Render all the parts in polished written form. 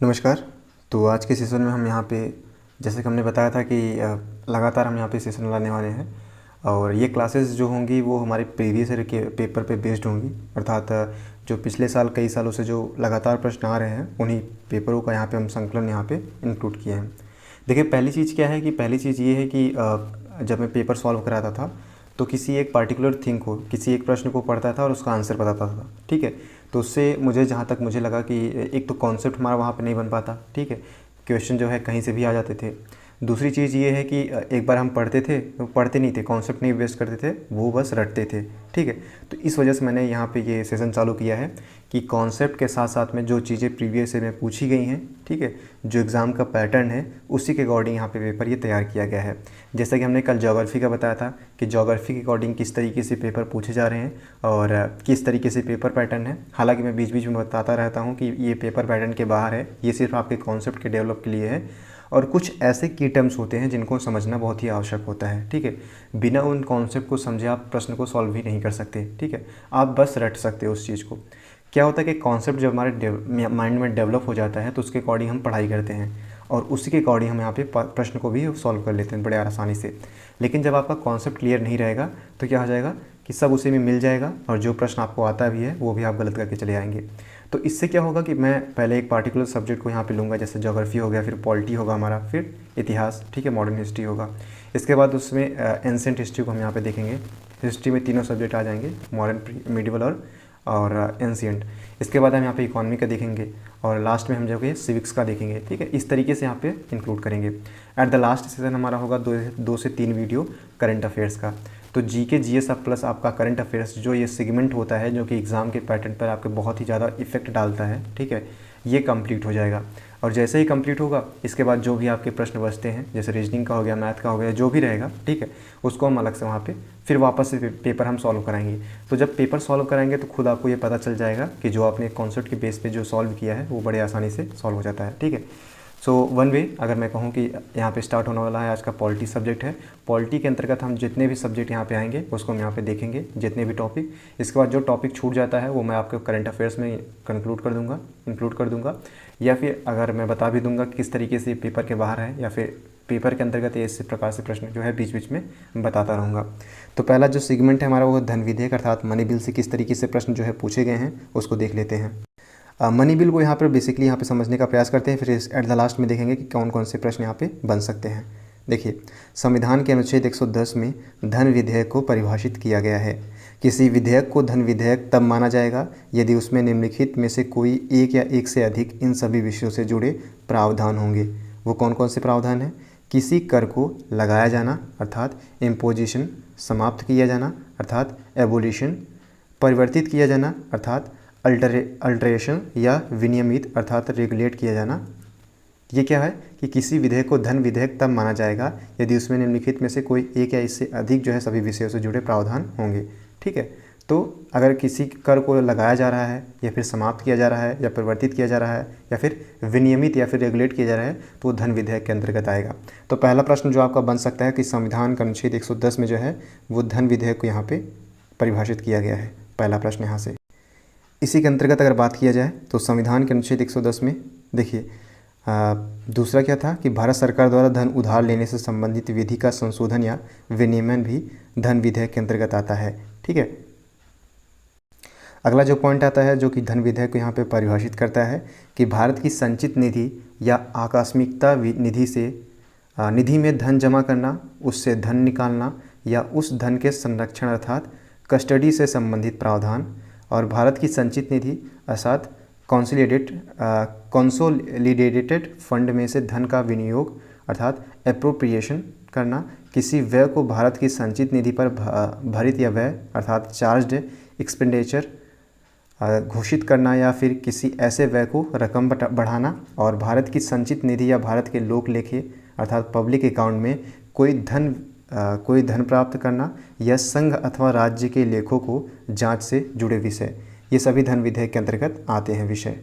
नमस्कार। तो आज के सेशन में हम यहाँ पे जैसे कि हमने बताया था कि लगातार हम यहाँ पे सेशन लाने वाले हैं और ये क्लासेस जो होंगी वो हमारे प्रीवियस ईयर के पेपर पे बेस्ड होंगी। अर्थात जो पिछले साल कई सालों से जो लगातार प्रश्न आ रहे हैं उन्हीं पेपरों का यहाँ पे हम संकलन यहाँ पे इंक्लूड किए हैं। देखिए, पहली चीज़ क्या है कि पहली चीज़ ये है कि जब मैं पेपर सॉल्व कराता था तो किसी एक पार्टिकुलर थिंग को, किसी एक प्रश्न को पढ़ता था और उसका आंसर बताता था। ठीक है, तो उससे मुझे जहाँ तक मुझे लगा कि एक तो कॉन्सेप्ट हमारा वहाँ पे नहीं बन पाता। ठीक है, क्वेश्चन जो है कहीं से भी आ जाते थे। दूसरी चीज़ ये है कि एक बार हम पढ़ते थे तो पढ़ते नहीं थे, कॉन्सेप्ट नहीं वेस्ट करते थे, वो बस रटते थे। ठीक है, तो इस वजह से मैंने यहाँ पे ये सेशन चालू किया है कि कॉन्सेप्ट के साथ साथ में जो चीज़ें प्रीवियस ईयर में पूछी गई हैं, ठीक है, जो एग्ज़ाम का पैटर्न है उसी के अकॉर्डिंग यहाँ पे पेपर ये तैयार किया गया है। जैसा कि हमने कल ज्योग्राफी का बताया था कि ज्योग्राफी के अकॉर्डिंग किस तरीके से पेपर पूछे जा रहे हैं और किस तरीके से पेपर पैटर्न है। हालांकि मैं बीच बीच में बताता रहता हूँ कि ये पेपर पैटर्न के बाहर है, ये सिर्फ आपके कॉन्सेप्ट के डेवलप के लिए है और कुछ ऐसे की टर्म्स होते हैं जिनको समझना बहुत ही आवश्यक होता है। ठीक है, बिना उन कॉन्सेप्ट को समझे आप प्रश्न को सॉल्व भी नहीं कर सकते। ठीक है, आप बस रट सकते हो उस चीज़ को। क्या होता है कि कॉन्सेप्ट जब हमारे माइंड में डेवलप हो जाता है तो उसके अकॉर्डिंग हम पढ़ाई करते हैं और उसी के अकॉर्डिंग हम यहाँ पे प्रश्न को भी सॉल्व कर लेते हैं बड़े आसानी से। लेकिन जब आपका कॉन्सेप्ट क्लियर नहीं रहेगा तो क्या हो जाएगा कि सब उसी में मिल जाएगा और जो प्रश्न आपको आता भी है वो भी आप गलत करके चले आएंगे। तो इससे क्या होगा कि मैं पहले एक पार्टिकुलर सब्जेक्ट को यहाँ पे लूँगा, जैसे ज्योग्राफी हो गया, फिर पॉलिटी होगा हमारा, फिर इतिहास, ठीक है, मॉडर्न हिस्ट्री होगा। इसके बाद उसमें एंसेंट हिस्ट्री को हम यहाँ पे देखेंगे। हिस्ट्री में तीनों सब्जेक्ट आ जाएंगे, मॉडर्न, मिडिवल और एंशिएंट। इसके बाद हम यहाँ पे इकोनॉमी का देखेंगे और लास्ट में हम जो है सिविक्स का देखेंगे। ठीक है, इस तरीके से यहाँ पे इंक्लूड करेंगे। एट द लास्ट सेशन हमारा होगा 2 से 3 वीडियो करंट अफेयर्स का। तो जीके जीएस प्लस आपका करंट अफेयर्स जो ये सेगमेंट होता है जो कि एग्ज़ाम के पैटर्न पर आपके बहुत ही ज़्यादा इफेक्ट डालता है, ठीक है, ये कंप्लीट हो जाएगा। और जैसे ही कंप्लीट होगा इसके बाद जो भी आपके प्रश्न बचते हैं, जैसे रीजनिंग का हो गया, मैथ का हो गया, जो भी रहेगा, ठीक है, उसको हम अलग से वहाँ पे फिर वापस से पेपर हम सॉल्व कराएंगे। तो जब पेपर सॉल्व कराएंगे तो खुद आपको ये पता चल जाएगा कि जो आपने कॉन्सेप्ट के बेस पे जो सॉल्व किया है वो बड़े आसानी से सॉल्व हो जाता है। ठीक है, सो वन वे अगर मैं कहूँ कि यहाँ पे स्टार्ट होने वाला है आज का पॉलिटी सब्जेक्ट है। पॉलिटी के अंतर्गत हम जितने भी सब्जेक्ट यहाँ पे आएंगे उसको हम यहाँ पे देखेंगे, जितने भी टॉपिक। इसके बाद जो टॉपिक छूट जाता है वो मैं आपके करंट अफेयर्स में इंक्लूड कर दूँगा या फिर अगर मैं बता भी दूँगा कि किस तरीके से पेपर के बाहर है या फिर पेपर के अंतर्गत इस प्रकार से प्रश्न जो है बीच बीच में बताता रहूँगा। तो पहला जो सेगमेंट है हमारा वो धन विधेयक अर्थात मनी बिल से किस तरीके से प्रश्न जो है पूछे गए हैं उसको देख लेते हैं। मनी बिल को यहाँ पर बेसिकली यहाँ पे समझने का प्रयास करते हैं, फिर एट द लास्ट में देखेंगे कि कौन कौन से प्रश्न यहाँ पे बन सकते हैं। देखिए, संविधान के अनुच्छेद 110 में धन विधेयक को परिभाषित किया गया है। किसी विधेयक को धन विधेयक तब माना जाएगा यदि उसमें निम्नलिखित में से कोई एक या एक से अधिक इन सभी विषयों से जुड़े प्रावधान होंगे। वो कौन कौन से प्रावधान हैं? किसी कर को लगाया जाना अर्थात इम्पोजिशन, समाप्त किया जाना अर्थात एबोलिशन, परिवर्तित किया जाना अर्थात अल्टरेशन या विनियमित अर्थात रेगुलेट किया जाना। ये क्या है कि किसी विधेयक को धन विधेयक तब माना जाएगा यदि उसमें निम्नलिखित में से कोई एक या इससे अधिक जो है सभी विषयों से जुड़े प्रावधान होंगे। ठीक है, तो अगर किसी कर को लगाया जा रहा है या फिर समाप्त किया जा रहा है या परिवर्तित किया जा रहा है या फिर विनियमित या फिर रेगुलेट किया जा रहा है तो वो धन विधेयक के अंतर्गत आएगा। तो पहला प्रश्न जो आपका बन सकता है कि संविधान का अनुच्छेद 110 में जो है वो धन विधेयक को यहाँ पे परिभाषित किया गया है। पहला प्रश्न यहाँ से। इसी के अंतर्गत अगर बात किया जाए तो संविधान के अनुच्छेद 110 में देखिए दूसरा क्या था कि भारत सरकार द्वारा धन उधार लेने से संबंधित विधि का संशोधन या विनियमन भी धन विधेयक के अंतर्गत आता है। ठीक है, अगला जो पॉइंट आता है जो कि धन विधेयक को यहाँ पे परिभाषित करता है कि भारत की संचित निधि या आकस्मिकता निधि से निधि में धन जमा करना, उससे धन निकालना या उस धन के संरक्षण अर्थात कस्टडी से संबंधित प्रावधान, और भारत की संचित निधि अर्थात कंसोलिडेटेड फंड में से धन का विनियोग अर्थात एप्रोप्रिएशन करना, किसी व्यय को भारत की संचित निधि पर भरित या व्यय अर्थात चार्ज्ड एक्सपेंडिचर घोषित करना या फिर किसी ऐसे व्यय को रकम बढ़ाना, और भारत की संचित निधि या भारत के लोक लेखे अर्थात पब्लिक अकाउंट में कोई धन प्राप्त करना या संघ अथवा राज्य के लेखों को जांच से जुड़े विषय, ये सभी धन विधेयक के अंतर्गत आते हैं विषय।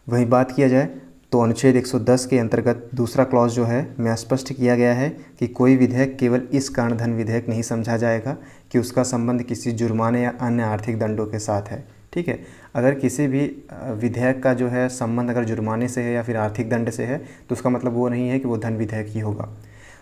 वहीं बात किया जाए तो अनुच्छेद 110 के अंतर्गत दूसरा क्लॉज जो है में स्पष्ट किया गया है कि कोई विधेयक केवल इस कारण धन विधेयक नहीं समझा जाएगा कि उसका संबंध किसी जुर्माने या अन्य आर्थिक दंडों के साथ है। ठीक है। अगर किसी भी विधेयक का जो है संबंध अगर जुर्माने से है या फिर आर्थिक दंड से है तो उसका मतलब वो नहीं है कि वो धन विधेयक ही होगा।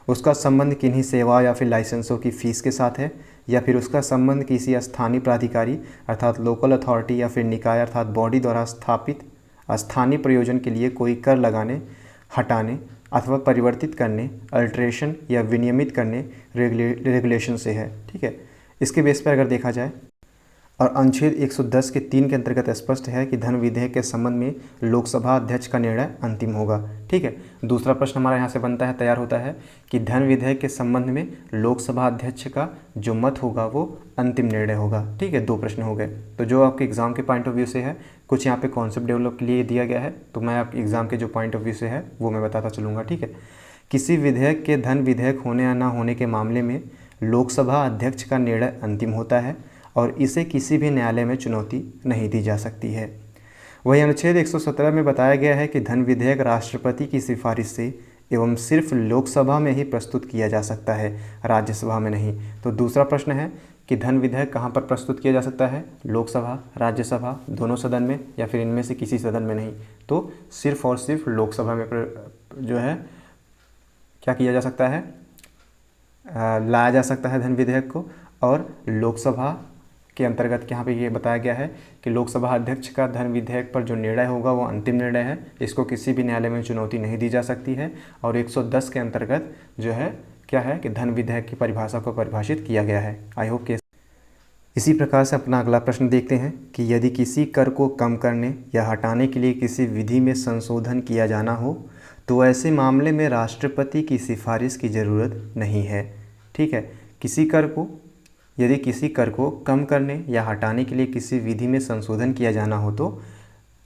उसका संबंध किन्हीं सेवा या फिर लाइसेंसों की फ़ीस के साथ है, या फिर उसका संबंध किसी स्थानीय प्राधिकारी अर्थात लोकल अथॉरिटी या फिर निकाय अर्थात बॉडी द्वारा स्थापित स्थानीय प्रयोजन के लिए कोई कर लगाने, हटाने अथवा परिवर्तित करने, अल्ट्रेशन या विनियमित करने रेगुलेशन से है। ठीक है। इसके बेस पर अगर देखा जाए और अनुच्छेद 110 के 3 के अंतर्गत स्पष्ट है कि धन विधेयक के संबंध में लोकसभा अध्यक्ष का निर्णय अंतिम होगा। ठीक है। दूसरा प्रश्न हमारा यहाँ से बनता है, तैयार होता है कि धन विधेयक के संबंध में लोकसभा अध्यक्ष का जो मत होगा वो अंतिम निर्णय होगा। ठीक है। 2 प्रश्न हो गए। तो जो आपके एग्जाम के पॉइंट ऑफ व्यू से है, कुछ यहाँ पे कॉन्सेप्ट डेवलप के लिए दिया गया है, तो मैं आपके एग्जाम के जो पॉइंट ऑफ व्यू से है वो मैं बताता चलूँगा। ठीक है। किसी विधेयक के धन विधेयक होने या ना होने के मामले में लोकसभा अध्यक्ष का निर्णय अंतिम होता है और इसे किसी भी न्यायालय में चुनौती नहीं दी जा सकती है। वही अनुच्छेद 117 में बताया गया है कि धन विधेयक राष्ट्रपति की सिफारिश से एवं सिर्फ लोकसभा में ही प्रस्तुत किया जा सकता है, राज्यसभा में नहीं। तो दूसरा प्रश्न है कि धन विधेयक कहाँ पर प्रस्तुत किया जा सकता है, लोकसभा, राज्यसभा, दोनों सदन में, या फिर इनमें से किसी सदन में नहीं। तो सिर्फ और सिर्फ लोकसभा में जो है क्या किया जा सकता है, लाया जा सकता है धन विधेयक को। और लोकसभा के अंतर्गत यहाँ पे ये बताया गया है कि लोकसभा अध्यक्ष का धन विधेयक पर जो निर्णय होगा वो अंतिम निर्णय है, इसको किसी भी न्यायालय में चुनौती नहीं दी जा सकती है। और 110 के अंतर्गत जो है क्या है कि धन विधेयक की परिभाषा को परिभाषित किया गया है। आई होप कि इसी प्रकार से अपना अगला प्रश्न देखते हैं कि यदि किसी कर को कम करने या हटाने के लिए किसी विधि में संशोधन किया जाना हो तो ऐसे मामले में राष्ट्रपति की सिफारिश की ज़रूरत नहीं है। ठीक है। यदि किसी कर को कम करने या हटाने के लिए किसी विधि में संशोधन किया जाना हो, तो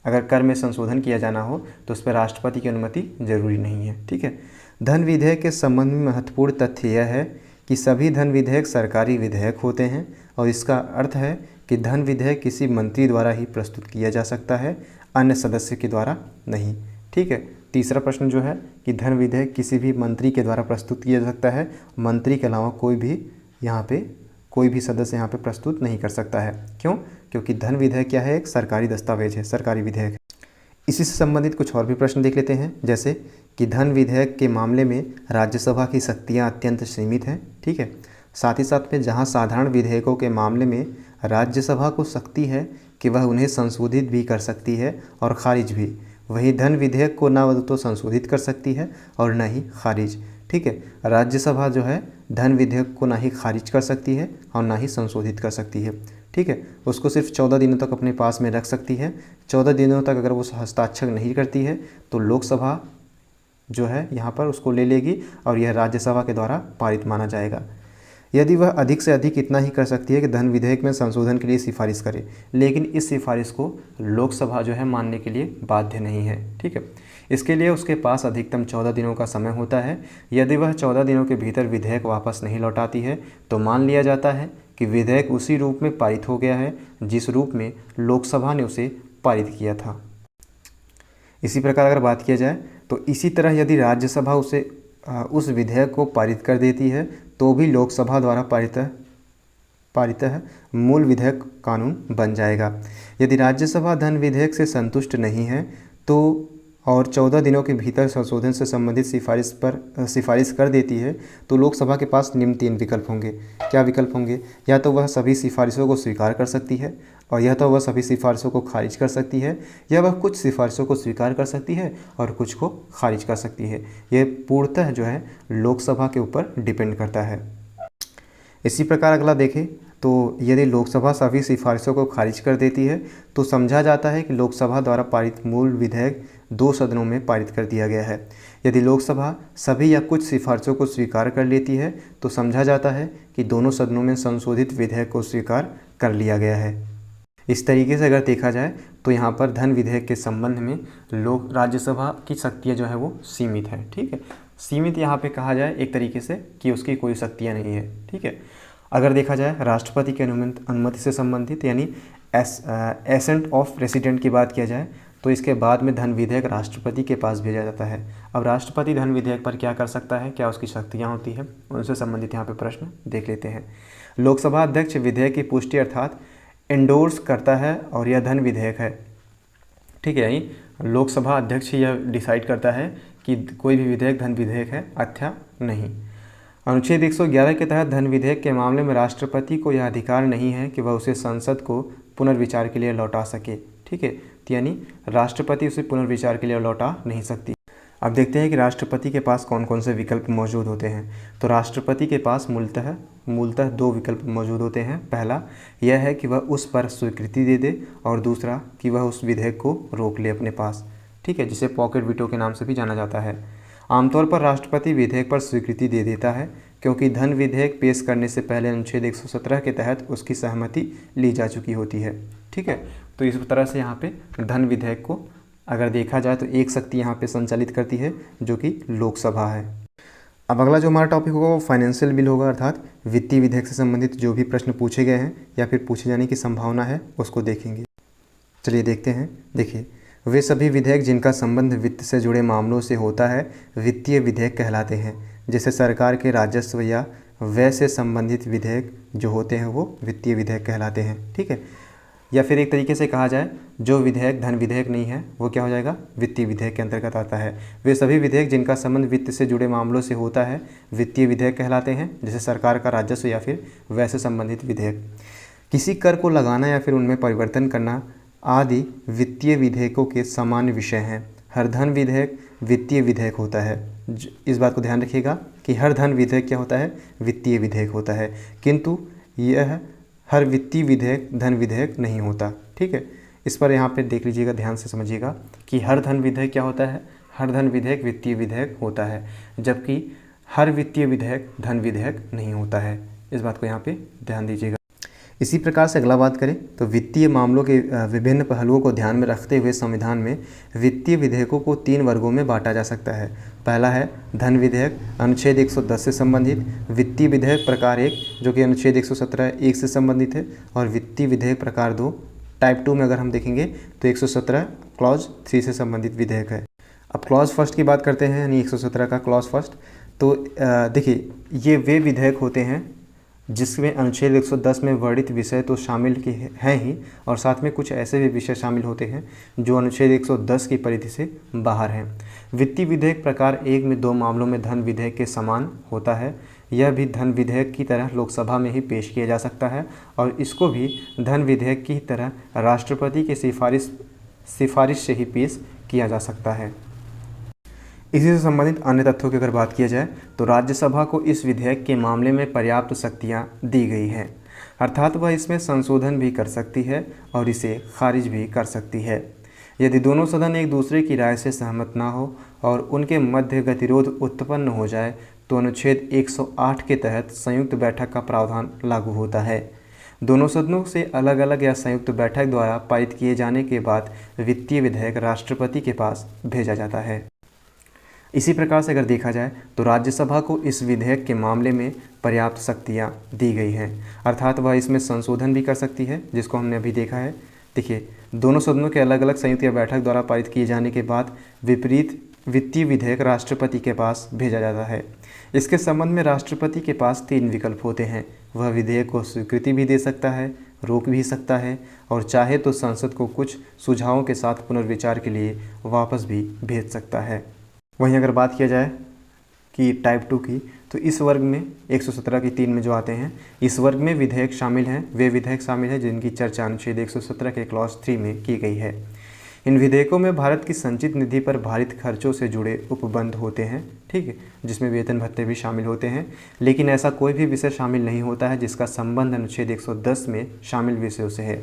अगर कर में संशोधन किया जाना हो तो उस पर राष्ट्रपति की अनुमति जरूरी नहीं है। ठीक है। धन विधेयक के संबंध में महत्वपूर्ण तथ्य यह है कि सभी धन विधेयक सरकारी विधेयक होते हैं और इसका अर्थ है कि धन विधेयक किसी मंत्री द्वारा ही प्रस्तुत किया जा सकता है, अन्य सदस्य के द्वारा नहीं। ठीक है। तीसरा प्रश्न जो है कि धन विधेयक किसी भी मंत्री के द्वारा प्रस्तुत किया जा सकता है, मंत्री के अलावा कोई भी सदस्य यहाँ पे प्रस्तुत नहीं कर सकता है। क्यों? क्योंकि धन विधेयक क्या है, एक सरकारी दस्तावेज है, सरकारी विधेयक है। इसी से संबंधित कुछ और भी प्रश्न देख लेते हैं, जैसे कि धन विधेयक के मामले में राज्यसभा की शक्तियाँ अत्यंत सीमित हैं। ठीक है। साथ ही साथ में जहाँ साधारण विधेयकों के मामले में राज्यसभा को शक्ति है कि वह उन्हें संशोधित भी कर सकती है और खारिज भी, वही धन विधेयक को न तो संशोधित कर सकती है और न ही खारिज। ठीक है। राज्यसभा जो है धन विधेयक को ना ही खारिज कर सकती है और ना ही संशोधित कर सकती है। ठीक है। उसको सिर्फ 14 दिनों तक अपने पास में रख सकती है। 14 दिनों तक अगर वो हस्ताक्षर नहीं करती है तो लोकसभा जो है यहाँ पर उसको ले लेगी और यह राज्यसभा के द्वारा पारित माना जाएगा। यदि वह अधिक से अधिक इतना ही कर सकती है कि धन विधेयक में संशोधन के लिए सिफारिश करे, लेकिन इस सिफारिश को लोकसभा जो है मानने के लिए बाध्य नहीं है। ठीक है। इसके लिए उसके पास अधिकतम 14 दिनों का समय होता है। यदि वह 14 दिनों के भीतर विधेयक वापस नहीं लौटाती है तो मान लिया जाता है कि विधेयक उसी रूप में पारित हो गया है जिस रूप में लोकसभा ने उसे पारित किया था। इसी प्रकार अगर बात किया जाए तो इसी तरह यदि राज्यसभा उस विधेयक को पारित कर देती है तो भी लोकसभा द्वारा पारित मूल विधेयक कानून बन जाएगा। यदि राज्यसभा धन विधेयक से संतुष्ट नहीं है तो और 14 दिनों के भीतर संशोधन से संबंधित सिफारिश कर देती है तो लोकसभा के पास निम्न 3 विकल्प होंगे। क्या विकल्प होंगे? या तो वह सभी सिफारिशों को स्वीकार कर सकती है, और या तो वह सभी सिफारिशों को खारिज कर सकती है, या वह कुछ सिफारिशों को स्वीकार कर सकती है और कुछ को खारिज कर सकती है। ये पूर्णतः जो है लोकसभा के ऊपर डिपेंड करता है। इसी प्रकार अगला देखें तो यदि लोकसभा सभी सिफारिशों को खारिज कर देती है तो समझा जाता है कि लोकसभा द्वारा पारित मूल विधेयक 2 सदनों में पारित कर दिया गया है। यदि लोकसभा सभी या कुछ सिफारिशों को स्वीकार कर लेती है तो समझा जाता है कि दोनों सदनों में संशोधित विधेयक को स्वीकार कर लिया गया है। इस तरीके से अगर देखा जाए तो यहाँ पर धन विधेयक के संबंध में राज्यसभा की शक्तियाँ जो है वो सीमित है। ठीक है। सीमित यहाँ पे कहा जाए एक तरीके से कि उसकी कोई शक्तियाँ नहीं है। ठीक है। अगर देखा जाए राष्ट्रपति की अनुमति से संबंधित यानी एसेंट ऑफ प्रेसिडेंट की बात किया जाए तो इसके बाद में धन विधेयक राष्ट्रपति के पास भेजा जाता है। अब राष्ट्रपति धन विधेयक पर क्या कर सकता है, क्या उसकी शक्तियाँ होती हैं, उनसे संबंधित यहाँ पे प्रश्न देख लेते हैं। लोकसभा अध्यक्ष विधेयक की पुष्टि अर्थात एंडोर्स करता है और यह धन विधेयक है। ठीक है, यानी लोकसभा अध्यक्ष यह डिसाइड करता है कि कोई भी विधेयक धन विधेयक है अथवा नहीं। अनुच्छेद 111 के तहत धन विधेयक के मामले में राष्ट्रपति को यह अधिकार नहीं है कि वह उसे संसद को पुनर्विचार के लिए लौटा सके। ठीक है, तो यानी राष्ट्रपति उसे पुनर्विचार के लिए लौटा नहीं सकती। अब देखते हैं कि राष्ट्रपति के पास कौन कौन से विकल्प मौजूद होते हैं। तो राष्ट्रपति के पास मूलतः दो विकल्प मौजूद होते हैं। पहला यह है कि वह उस पर स्वीकृति दे दे और दूसरा कि वह उस विधेयक को रोक ले अपने पास। ठीक है, जिसे पॉकेट वीटो के नाम से भी जाना जाता है। आमतौर पर राष्ट्रपति विधेयक पर स्वीकृति दे देता है क्योंकि धन विधेयक पेश करने से पहले अनुच्छेद 117 के तहत उसकी सहमति ली जा चुकी होती है। ठीक है, तो इस तरह से यहाँ पे धन विधेयक को अगर देखा जाए तो एक शक्ति यहाँ पे संचालित करती है जो कि लोकसभा है। अब अगला जो हमारा टॉपिक होगा वो फाइनेंशियल बिल होगा, अर्थात वित्तीय विधेयक से संबंधित जो भी प्रश्न पूछे गए हैं या फिर पूछे जाने की संभावना है उसको देखेंगे। चलिए देखते हैं। देखिए, वे सभी विधेयक जिनका संबंध वित्त से जुड़े मामलों से होता है वित्तीय विधेयक कहलाते हैं। जैसे सरकार के राजस्व या व्यय से संबंधित विधेयक जो होते हैं वो वित्तीय विधेयक कहलाते हैं। ठीक है, या फिर एक तरीके से कहा जाए जो विधेयक धन विधेयक नहीं है वो क्या हो जाएगा, वित्तीय विधेयक के अंतर्गत आता है। वे सभी विधेयक जिनका संबंध वित्त से जुड़े मामलों से होता है वित्तीय विधेयक कहलाते हैं। जैसे सरकार का राजस्व या फिर व्यय से संबंधित विधेयक। किसी कर को लगाना या फिर उनमें परिवर्तन करना आदि वित्तीय विधेयकों के सामान्य विषय हैं। हर धन विधेयक वित्तीय विधेयक होता है। इस बात को ध्यान रखिएगा कि हर धन विधेयक क्या होता है, वित्तीय विधेयक होता है, किंतु यह हर वित्तीय विधेयक धन विधेयक नहीं होता। ठीक है, इस पर यहाँ पे देख लीजिएगा, ध्यान से समझिएगा कि हर धन विधेयक क्या होता है, हर धन विधेयक वित्तीय विधेयक होता है, जबकि हर वित्तीय विधेयक धन विधेयक नहीं होता है। इस बात को यहाँ पे ध्यान दीजिएगा। इसी प्रकार से अगला बात करें तो वित्तीय मामलों के विभिन्न पहलुओं को ध्यान में रखते हुए संविधान में वित्तीय विधेयकों को 3 वर्गों में बांटा जा सकता है। पहला है धन विधेयक अनुच्छेद 110 से संबंधित, वित्तीय विधेयक प्रकार 1 जो कि अनुच्छेद 117(1) से संबंधित है, और वित्तीय विधेयक प्रकार 2 टाइप 2 में अगर हम देखेंगे तो 117 क्लॉज 3 से संबंधित विधेयक है। अब क्लॉज फर्स्ट की बात करते हैं, यानी 117 का क्लॉज फर्स्ट। तो देखिए, ये वे विधेयक होते हैं जिसमें अनुच्छेद 110 में वर्णित विषय तो शामिल हैं ही, और साथ में कुछ ऐसे भी विषय शामिल होते हैं जो अनुच्छेद 110 की परिधि से बाहर हैं। वित्तीय विधेयक प्रकार 1 में 2 मामलों में धन विधेयक के समान होता है। यह भी धन विधेयक की तरह लोकसभा में ही पेश किया जा सकता है और इसको भी धन विधेयक की तरह राष्ट्रपति की सिफारिश से ही पेश किया जा सकता है। इसी से संबंधित अन्य तथ्यों की अगर बात किया जाए तो राज्यसभा को इस विधेयक के मामले में पर्याप्त शक्तियां दी गई हैं, अर्थात वह इसमें संशोधन भी कर सकती है और इसे खारिज भी कर सकती है। यदि दोनों सदन एक दूसरे की राय से सहमत ना हो और उनके मध्य गतिरोध उत्पन्न हो जाए तो अनुच्छेद 108 के तहत संयुक्त बैठक का प्रावधान लागू होता है। दोनों सदनों से अलग अलग या संयुक्त बैठक द्वारा पारित किए जाने के बाद वित्तीय विधेयक राष्ट्रपति के पास भेजा जाता है। इसी प्रकार से अगर देखा जाए तो राज्यसभा को इस विधेयक के मामले में पर्याप्त शक्तियां दी गई हैं, अर्थात वह इसमें संशोधन भी कर सकती है, जिसको हमने अभी देखा है। देखिए, दोनों सदनों के अलग अलग संयुक्त या बैठक द्वारा पारित किए जाने के बाद विपरीत वित्तीय विधेयक राष्ट्रपति के पास भेजा जाता है। इसके संबंध में राष्ट्रपति के पास 3 विकल्प होते हैं। वह विधेयक को स्वीकृति भी दे सकता है, रोक भी सकता है, और चाहे तो संसद को कुछ सुझावों के साथ पुनर्विचार के लिए वापस भी भेज सकता है। वहीं अगर बात किया जाए कि टाइप 2 की, तो इस वर्ग में 117 की 3 में जो आते हैं, इस वर्ग में विधेयक शामिल हैं, वे विधेयक शामिल हैं जिनकी चर्चा अनुच्छेद 117 के क्लॉज 3 में की गई है। इन विधेयकों में भारत की संचित निधि पर भारित खर्चों से जुड़े उपबंध होते हैं, ठीक है, जिसमें वेतन भत्ते भी शामिल होते हैं, लेकिन ऐसा कोई भी विषय शामिल नहीं होता है जिसका संबंध अनुच्छेद 110 में शामिल विषयों से है।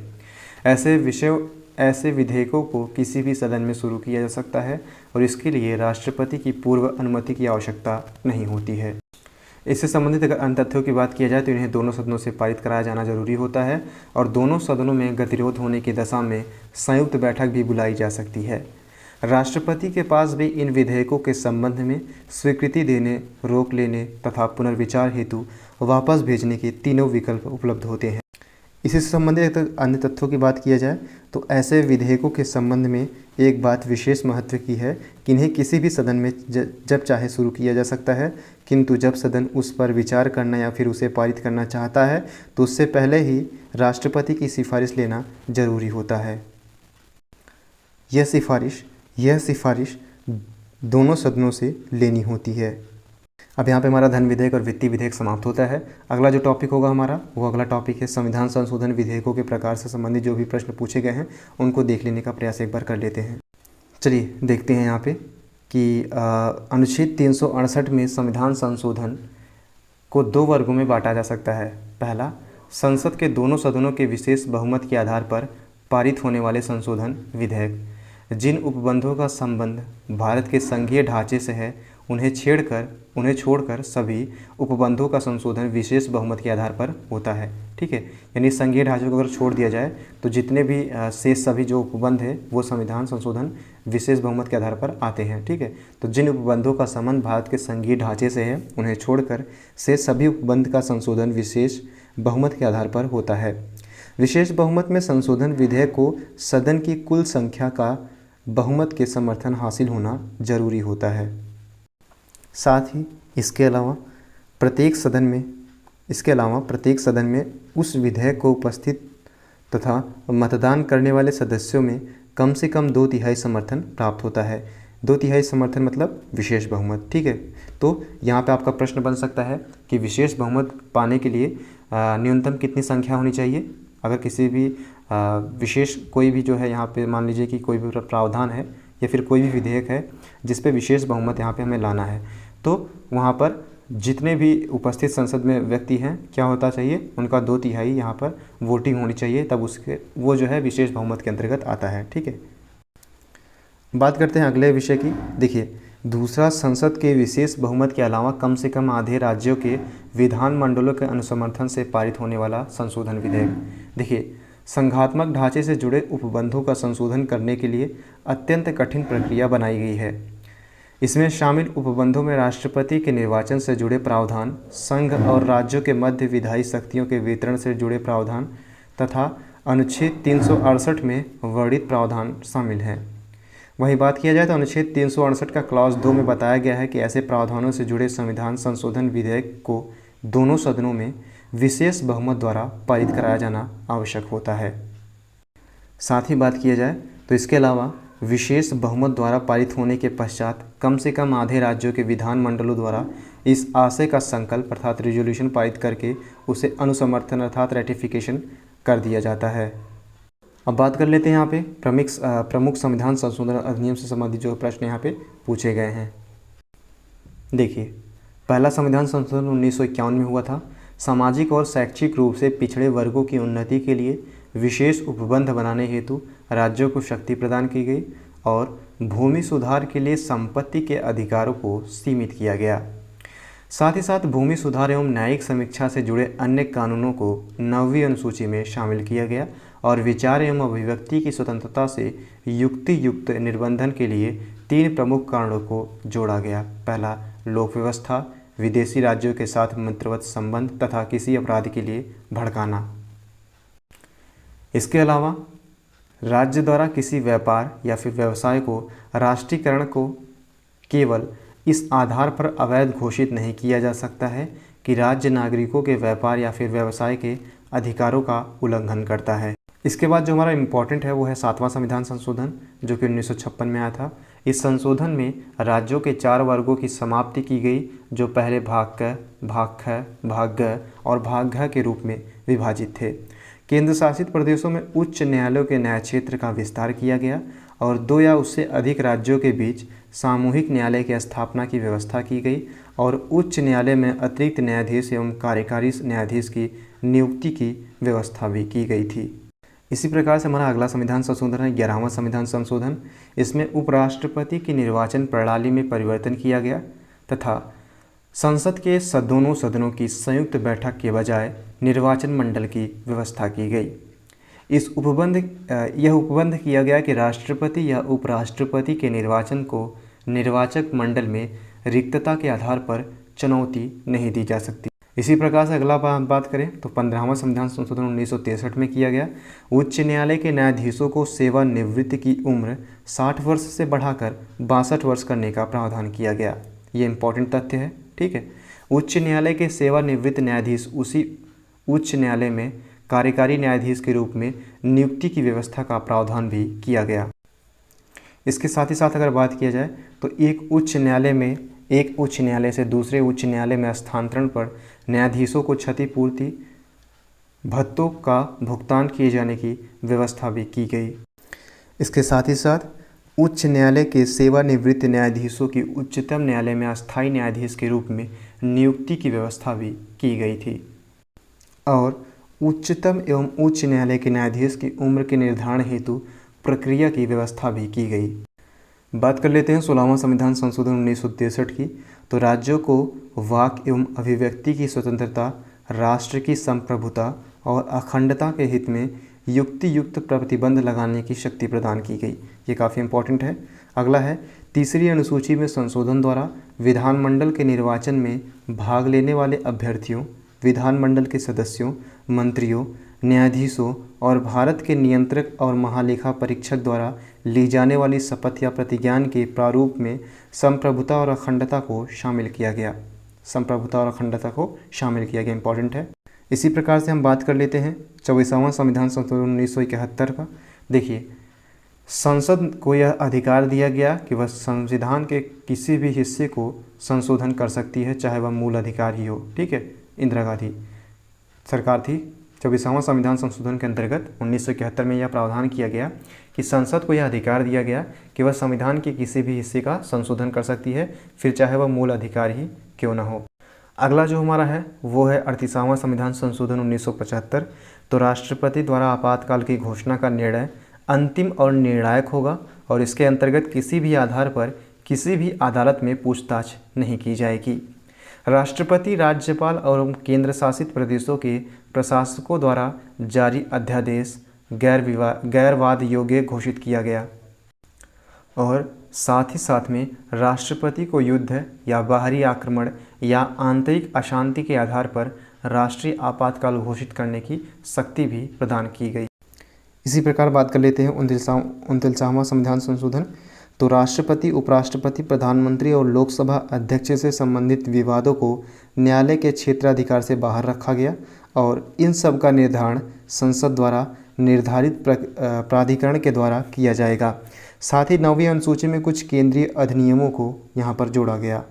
ऐसे विधेयकों को किसी भी सदन में शुरू किया जा सकता है और इसके लिए राष्ट्रपति की पूर्व अनुमति की आवश्यकता नहीं होती है। इससे संबंधित अगर अन्य तथ्यों की बात किया जाए तो इन्हें दोनों सदनों से पारित कराया जाना जरूरी होता है और दोनों सदनों में गतिरोध होने की दशा में संयुक्त बैठक भी बुलाई जा सकती है। राष्ट्रपति के पास भी इन विधेयकों के संबंध में स्वीकृति देने, रोक लेने तथा पुनर्विचार हेतु वापस भेजने के तीनों विकल्प उपलब्ध होते हैं। इसी से संबंधित अन्य तथ्यों की बात किया जाए तो ऐसे विधेयकों के संबंध में एक बात विशेष महत्व की है कि इन्हें किसी भी सदन में जब चाहे शुरू किया जा सकता है, किंतु जब सदन उस पर विचार करना या फिर उसे पारित करना चाहता है तो उससे पहले ही राष्ट्रपति की सिफारिश लेना जरूरी होता है। यह सिफारिश दोनों सदनों से लेनी होती है। अब यहाँ पे हमारा धन विधेयक और वित्तीय विधेयक समाप्त होता है। अगला जो टॉपिक होगा हमारा वो अगला टॉपिक है संविधान संशोधन विधेयकों के प्रकार से संबंधित जो भी प्रश्न पूछे गए हैं उनको देख लेने का प्रयास एक बार कर लेते हैं। चलिए देखते हैं यहाँ पे कि अनुच्छेद 368 में संविधान संशोधन को 2 वर्गों में बांटा जा सकता है। पहला, संसद के दोनों सदनों के विशेष बहुमत के आधार पर पारित होने वाले संशोधन विधेयक। जिन उपबंधों का संबंध भारत के संघीय ढांचे से है उन्हें छोड़कर सभी उपबंधों का संशोधन विशेष बहुमत के आधार पर होता है। ठीक है, यानी संघीय ढांचे को अगर छोड़ दिया जाए तो जितने भी शेष सभी जो उपबंध है वो संविधान संशोधन विशेष बहुमत के आधार पर आते हैं। ठीक है, तो जिन उपबंधों का संबंध भारत के संघीय ढांचे से है उन्हें छोड़कर शेष सभी उपबंध का संशोधन विशेष बहुमत के आधार पर होता है। विशेष बहुमत में संशोधन विधेयक को सदन की कुल संख्या का बहुमत के समर्थन हासिल होना जरूरी होता है। साथ ही इसके अलावा प्रत्येक सदन में उस विधेयक को उपस्थित तथा मतदान करने वाले सदस्यों में कम से कम 2/3 समर्थन प्राप्त होता है। 2/3 समर्थन मतलब विशेष बहुमत। ठीक है, तो यहाँ पे आपका प्रश्न बन सकता है कि विशेष बहुमत पाने के लिए न्यूनतम कितनी संख्या होनी चाहिए। अगर किसी भी विशेष कोई भी जो है यहाँ पे मान लीजिए कि कोई भी प्रावधान है या फिर कोई भी विधेयक है जिस पे विशेष बहुमत यहाँ पे हमें लाना है, तो वहाँ पर जितने भी उपस्थित संसद में व्यक्ति हैं क्या होता चाहिए, उनका 2/3 यहाँ पर वोटिंग होनी चाहिए, तब वो जो है विशेष बहुमत के अंतर्गत आता है। ठीक है, बात करते हैं अगले विषय की। देखिए, दूसरा, संसद के विशेष बहुमत के अलावा कम से कम आधे राज्यों के विधानमंडलों के अनुसमर्थन से पारित होने वाला संशोधन विधेयक। देखिए, संघात्मक ढांचे से जुड़े उपबंधों का संशोधन करने के लिए अत्यंत कठिन प्रक्रिया बनाई गई है। इसमें शामिल उपबंधों में राष्ट्रपति के निर्वाचन से जुड़े प्रावधान, संघ और राज्यों के मध्य विधायी शक्तियों के वितरण से जुड़े प्रावधान तथा अनुच्छेद 368 में वर्णित प्रावधान शामिल हैं। वहीं बात किया जाए तो अनुच्छेद 368 का क्लॉज 2 में बताया गया है कि ऐसे प्रावधानों से जुड़े संविधान संशोधन विधेयक को दोनों सदनों में विशेष बहुमत द्वारा पारित कराया जाना आवश्यक होता है। साथ ही बात किया जाए तो इसके अलावा विशेष बहुमत द्वारा पारित होने के पश्चात कम से कम आधे राज्यों के विधानमंडलों द्वारा इस आशय का संकल्प अर्थात रिजोल्यूशन पारित करके उसे अनुसमर्थन अर्थात रेटिफिकेशन कर दिया जाता है। अब बात कर लेते हैं यहाँ पे प्रमुख संविधान संशोधन अधिनियम से संबंधित जो प्रश्न यहाँ पे पूछे गए हैं। देखिए, पहला संविधान संशोधन 1951 में हुआ था। सामाजिक और शैक्षिक रूप से पिछड़े वर्गों की उन्नति के लिए विशेष उपबंध बनाने हेतु राज्यों को शक्ति प्रदान की गई और भूमि सुधार के लिए संपत्ति के अधिकारों को सीमित किया गया। साथ ही साथ भूमि सुधार एवं न्यायिक समीक्षा से जुड़े अन्य कानूनों को 9वीं अनुसूची में शामिल किया गया और विचार एवं अभिव्यक्ति की स्वतंत्रता से युक्ति युक्त निर्बंधन के लिए 3 प्रमुख कारणों को जोड़ा गया। पहला, लोक व्यवस्था, विदेशी राज्यों के साथ मित्रवत संबंध तथा किसी अपराध के लिए भड़काना। इसके अलावा राज्य द्वारा किसी व्यापार या फिर व्यवसाय को राष्ट्रीयकरण को केवल इस आधार पर अवैध घोषित नहीं किया जा सकता है कि राज्य नागरिकों के व्यापार या फिर व्यवसाय के अधिकारों का उल्लंघन करता है। इसके बाद जो हमारा इम्पॉर्टेंट है वो है 7वां संविधान संशोधन जो कि 1956 में आया था। इस संशोधन में राज्यों के 4 वर्गों की समाप्ति की गई जो पहले भाग क, भाग ख, भाग ग और भाग घ के रूप में विभाजित थे। केंद्र शासित प्रदेशों में उच्च न्यायालयों के न्याय क्षेत्र का विस्तार किया गया और 2 या उससे अधिक राज्यों के बीच सामूहिक न्यायालय की स्थापना की व्यवस्था की गई और उच्च न्यायालय में अतिरिक्त न्यायाधीश एवं कार्यकारी न्यायाधीश की नियुक्ति की व्यवस्था भी की गई थी। इसी प्रकार से हमारा अगला संविधान संशोधन है 11वां संविधान संशोधन। इसमें उपराष्ट्रपति की निर्वाचन प्रणाली में परिवर्तन किया गया तथा संसद के दोनों सदनों की संयुक्त बैठक के बजाय निर्वाचन मंडल की व्यवस्था की गई। यह उपबंध किया गया कि राष्ट्रपति या उपराष्ट्रपति के निर्वाचन को निर्वाचक मंडल में रिक्तता के आधार पर चुनौती नहीं दी जा सकती। इसी प्रकार से अगला बात करें तो 15वां संविधान संशोधन 1963 में किया गया। उच्च न्यायालय के न्यायाधीशों को सेवानिवृत्ति की उम्र 60 वर्ष से बढ़ाकर 62 वर्ष करने का प्रावधान किया गया। ये इंपॉर्टेंट तथ्य है, ठीक है। उच्च न्यायालय के सेवानिवृत्त न्यायाधीश उसी उच्च न्यायालय में कार्यकारी न्यायाधीश के रूप में नियुक्ति की व्यवस्था का प्रावधान भी किया गया। इसके साथ ही साथ अगर बात किया जाए तो एक उच्च न्यायालय से दूसरे उच्च न्यायालय में स्थानांतरण पर न्यायाधीशों को क्षतिपूर्ति भत्तों का भुगतान किए जाने की व्यवस्था भी की गई। इसके साथ ही साथ उच्च न्यायालय के सेवानिवृत्त न्यायाधीशों की उच्चतम न्यायालय में अस्थायी न्यायाधीश के रूप में नियुक्ति की व्यवस्था भी की गई थी। और उच्चतम एवं उच्च न्यायालय के न्यायाधीश की उम्र के निर्धारण हेतु प्रक्रिया की व्यवस्था भी की गई। बात कर लेते हैं 16वां संविधान संशोधन 1963 की। तो राज्यों को वाक एवं अभिव्यक्ति की स्वतंत्रता, राष्ट्र की संप्रभुता और अखंडता के हित में युक्तियुक्त प्रतिबंध लगाने की शक्ति प्रदान की गई। ये काफ़ी इंपॉर्टेंट है। अगला है तीसरी अनुसूची में संशोधन द्वारा विधानमंडल के निर्वाचन में भाग लेने वाले अभ्यर्थियों, विधानमंडल के सदस्यों, मंत्रियों, न्यायाधीशों और भारत के नियंत्रक और महालेखा परीक्षक द्वारा ली जाने वाली शपथ या प्रतिज्ञान के प्रारूप में संप्रभुता और अखंडता को शामिल किया गया। संप्रभुता और अखंडता को शामिल किया गया, इंपॉर्टेंट है। इसी प्रकार से हम बात कर लेते हैं 24वां संविधान संशोधन 1971 का। देखिए, संसद को यह अधिकार दिया गया कि वह संविधान के किसी भी हिस्से को संशोधन कर सकती है, चाहे वह मूल अधिकार ही हो, ठीक है। इंदिरा गांधी सरकार थी। 24वां संविधान संशोधन के अंतर्गत 1971 में यह प्रावधान किया गया कि संसद को यह अधिकार दिया गया कि वह संविधान के किसी भी हिस्से का संशोधन कर सकती है, फिर चाहे वह मूल अधिकार ही क्यों न हो। अगला जो हमारा है वो है 38वां संविधान संशोधन 1975। तो राष्ट्रपति द्वारा आपातकाल की घोषणा का निर्णय अंतिम और निर्णायक होगा और इसके अंतर्गत किसी भी आधार पर किसी भी अदालत में पूछताछ नहीं की जाएगी। राष्ट्रपति, राज्यपाल और केंद्र शासित प्रदेशों के प्रशासकों द्वारा जारी अध्यादेश गैरवाद योग्य घोषित किया गया। और साथ ही साथ में राष्ट्रपति को युद्ध या बाहरी आक्रमण या आंतरिक अशांति के आधार पर राष्ट्रीय आपातकाल घोषित करने की शक्ति भी प्रदान की गई। इसी प्रकार बात कर लेते हैं 39वां संविधान संशोधन। तो राष्ट्रपति, उपराष्ट्रपति, प्रधानमंत्री और लोकसभा अध्यक्ष से संबंधित विवादों को न्यायालय के क्षेत्राधिकार से बाहर रखा गया और इन सब का निर्धारण संसद द्वारा निर्धारित प्राधिकरण के द्वारा किया जाएगा। साथ ही 9वीं अनुसूची में कुछ केंद्रीय अधिनियमों को यहाँ पर जोड़ा गया।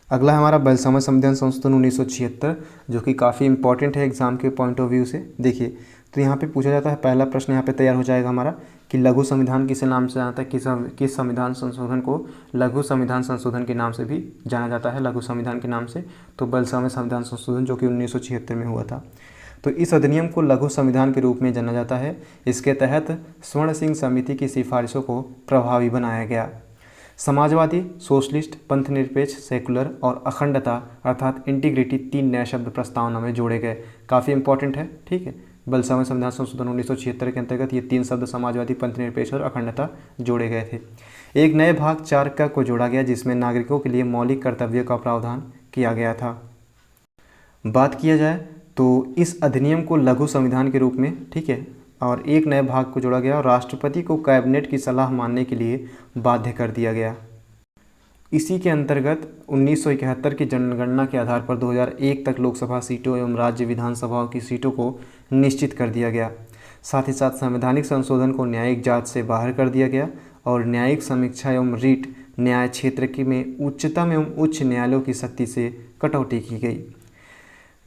अगला हमारा 42वां संविधान संशोधन 1976, जो कि काफ़ी इंपॉर्टेंट है एग्जाम के पॉइंट ऑफ व्यू से। देखिए, तो यहाँ पे पूछा जाता है, पहला प्रश्न यहाँ पे तैयार हो जाएगा हमारा कि लघु संविधान किस नाम से जाता है, किस संविधान संशोधन को लघु संविधान संशोधन के नाम से भी जाना जाता है, लघु संविधान के नाम से। तो 42वां संविधान संशोधन जो कि 1976 में हुआ था। तो इस अधिनियम को लघु संविधान के रूप में जाना जाता है। इसके तहत स्वर्ण सिंह समिति की सिफारिशों को प्रभावी बनाया गया। समाजवादी, सोशलिस्ट, पंथनिरपेक्ष, सेकुलर और अखंडता अर्थात इंटीग्रिटी 3 नए शब्द प्रस्तावना में जोड़े गए। काफ़ी इंपॉर्टेंट है, ठीक है। 42वां संविधान संशोधन 1976 के अंतर्गत ये 3 शब्द समाजवादी, पंथनिरपेक्ष और अखंडता जोड़े गए थे। एक नए भाग 4 का को जोड़ा गया जिसमें नागरिकों के लिए मौलिक कर्तव्यों का प्रावधान किया गया था। बात किया जाए तो इस अधिनियम को लघु संविधान के रूप में, ठीक है, और एक नए भाग को जोड़ा गया और राष्ट्रपति को कैबिनेट की सलाह मानने के लिए बाध्य कर दिया गया। इसी के अंतर्गत 1971 की जनगणना के आधार पर 2001 तक लोकसभा सीटों एवं राज्य विधानसभाओं की सीटों को निश्चित कर दिया गया। साथ ही साथ संवैधानिक संशोधन को न्यायिक जांच से बाहर कर दिया गया और न्यायिक समीक्षा एवं रीट न्याय क्षेत्र में उच्चतम एवं उच्च न्यायालयों की शक्ति से कटौती की गई।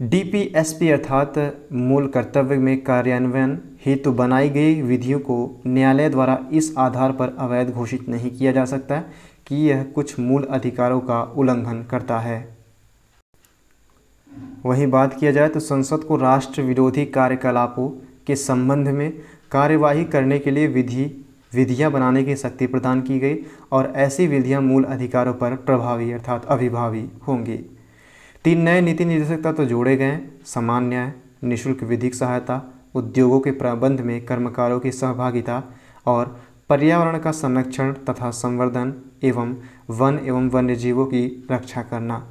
डीपीएसपी अर्थात मूल कर्तव्य में कार्यान्वयन हेतु बनाई गई विधियों को न्यायालय द्वारा इस आधार पर अवैध घोषित नहीं किया जा सकता कि यह कुछ मूल अधिकारों का उल्लंघन करता है। वहीं बात किया जाए तो संसद को राष्ट्र विरोधी कार्यकलापों के संबंध में कार्यवाही करने के लिए विधियां बनाने की शक्ति प्रदान की गई और ऐसी विधियां मूल अधिकारों पर प्रभावी अर्थात अभिभावी होंगी। 3 नए नीति निर्देशक तत्व जोड़े गए। समान न्याय, निःशुल्क विधिक सहायता, उद्योगों के प्रबंध में कर्मकारों की सहभागिता और पर्यावरण का संरक्षण तथा संवर्धन एवं वन्यजीवों की रक्षा करना।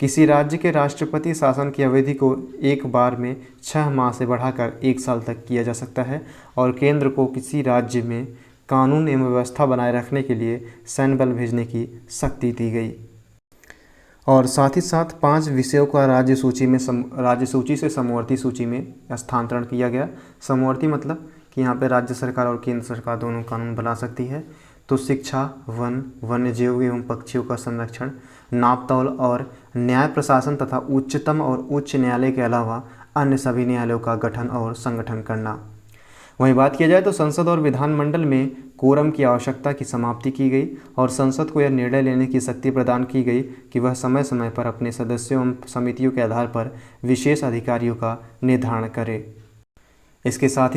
किसी राज्य के राष्ट्रपति शासन की अवधि को एक बार में 6 माह से बढ़ाकर 1 साल तक किया जा सकता है। और केंद्र को किसी राज्य में कानून एवं व्यवस्था बनाए रखने के लिए सैन्य बल भेजने की शक्ति दी गई। और साथ ही साथ 5 विषयों का राज्य सूची से समवर्ती सूची में स्थानांतरण किया गया। समवर्ती मतलब कि यहाँ पे राज्य सरकार और केंद्र सरकार दोनों कानून बना सकती है। तो शिक्षा, वन, वन्यजीव एवं पक्षियों का संरक्षण, नापतौल और न्याय प्रशासन तथा उच्चतम और उच्च न्यायालय के अलावा अन्य सभी न्यायालयों का गठन और संगठन करना। वहीं बात किया जाए तो संसद और विधानमंडल में कोरम की आवश्यकता की समाप्ति की गई और संसद को यह निर्णय लेने की शक्ति प्रदान की गई कि वह समय समय पर अपने सदस्यों एवं समितियों के आधार पर विशेष अधिकारियों का निर्धारण करे। इसके साथ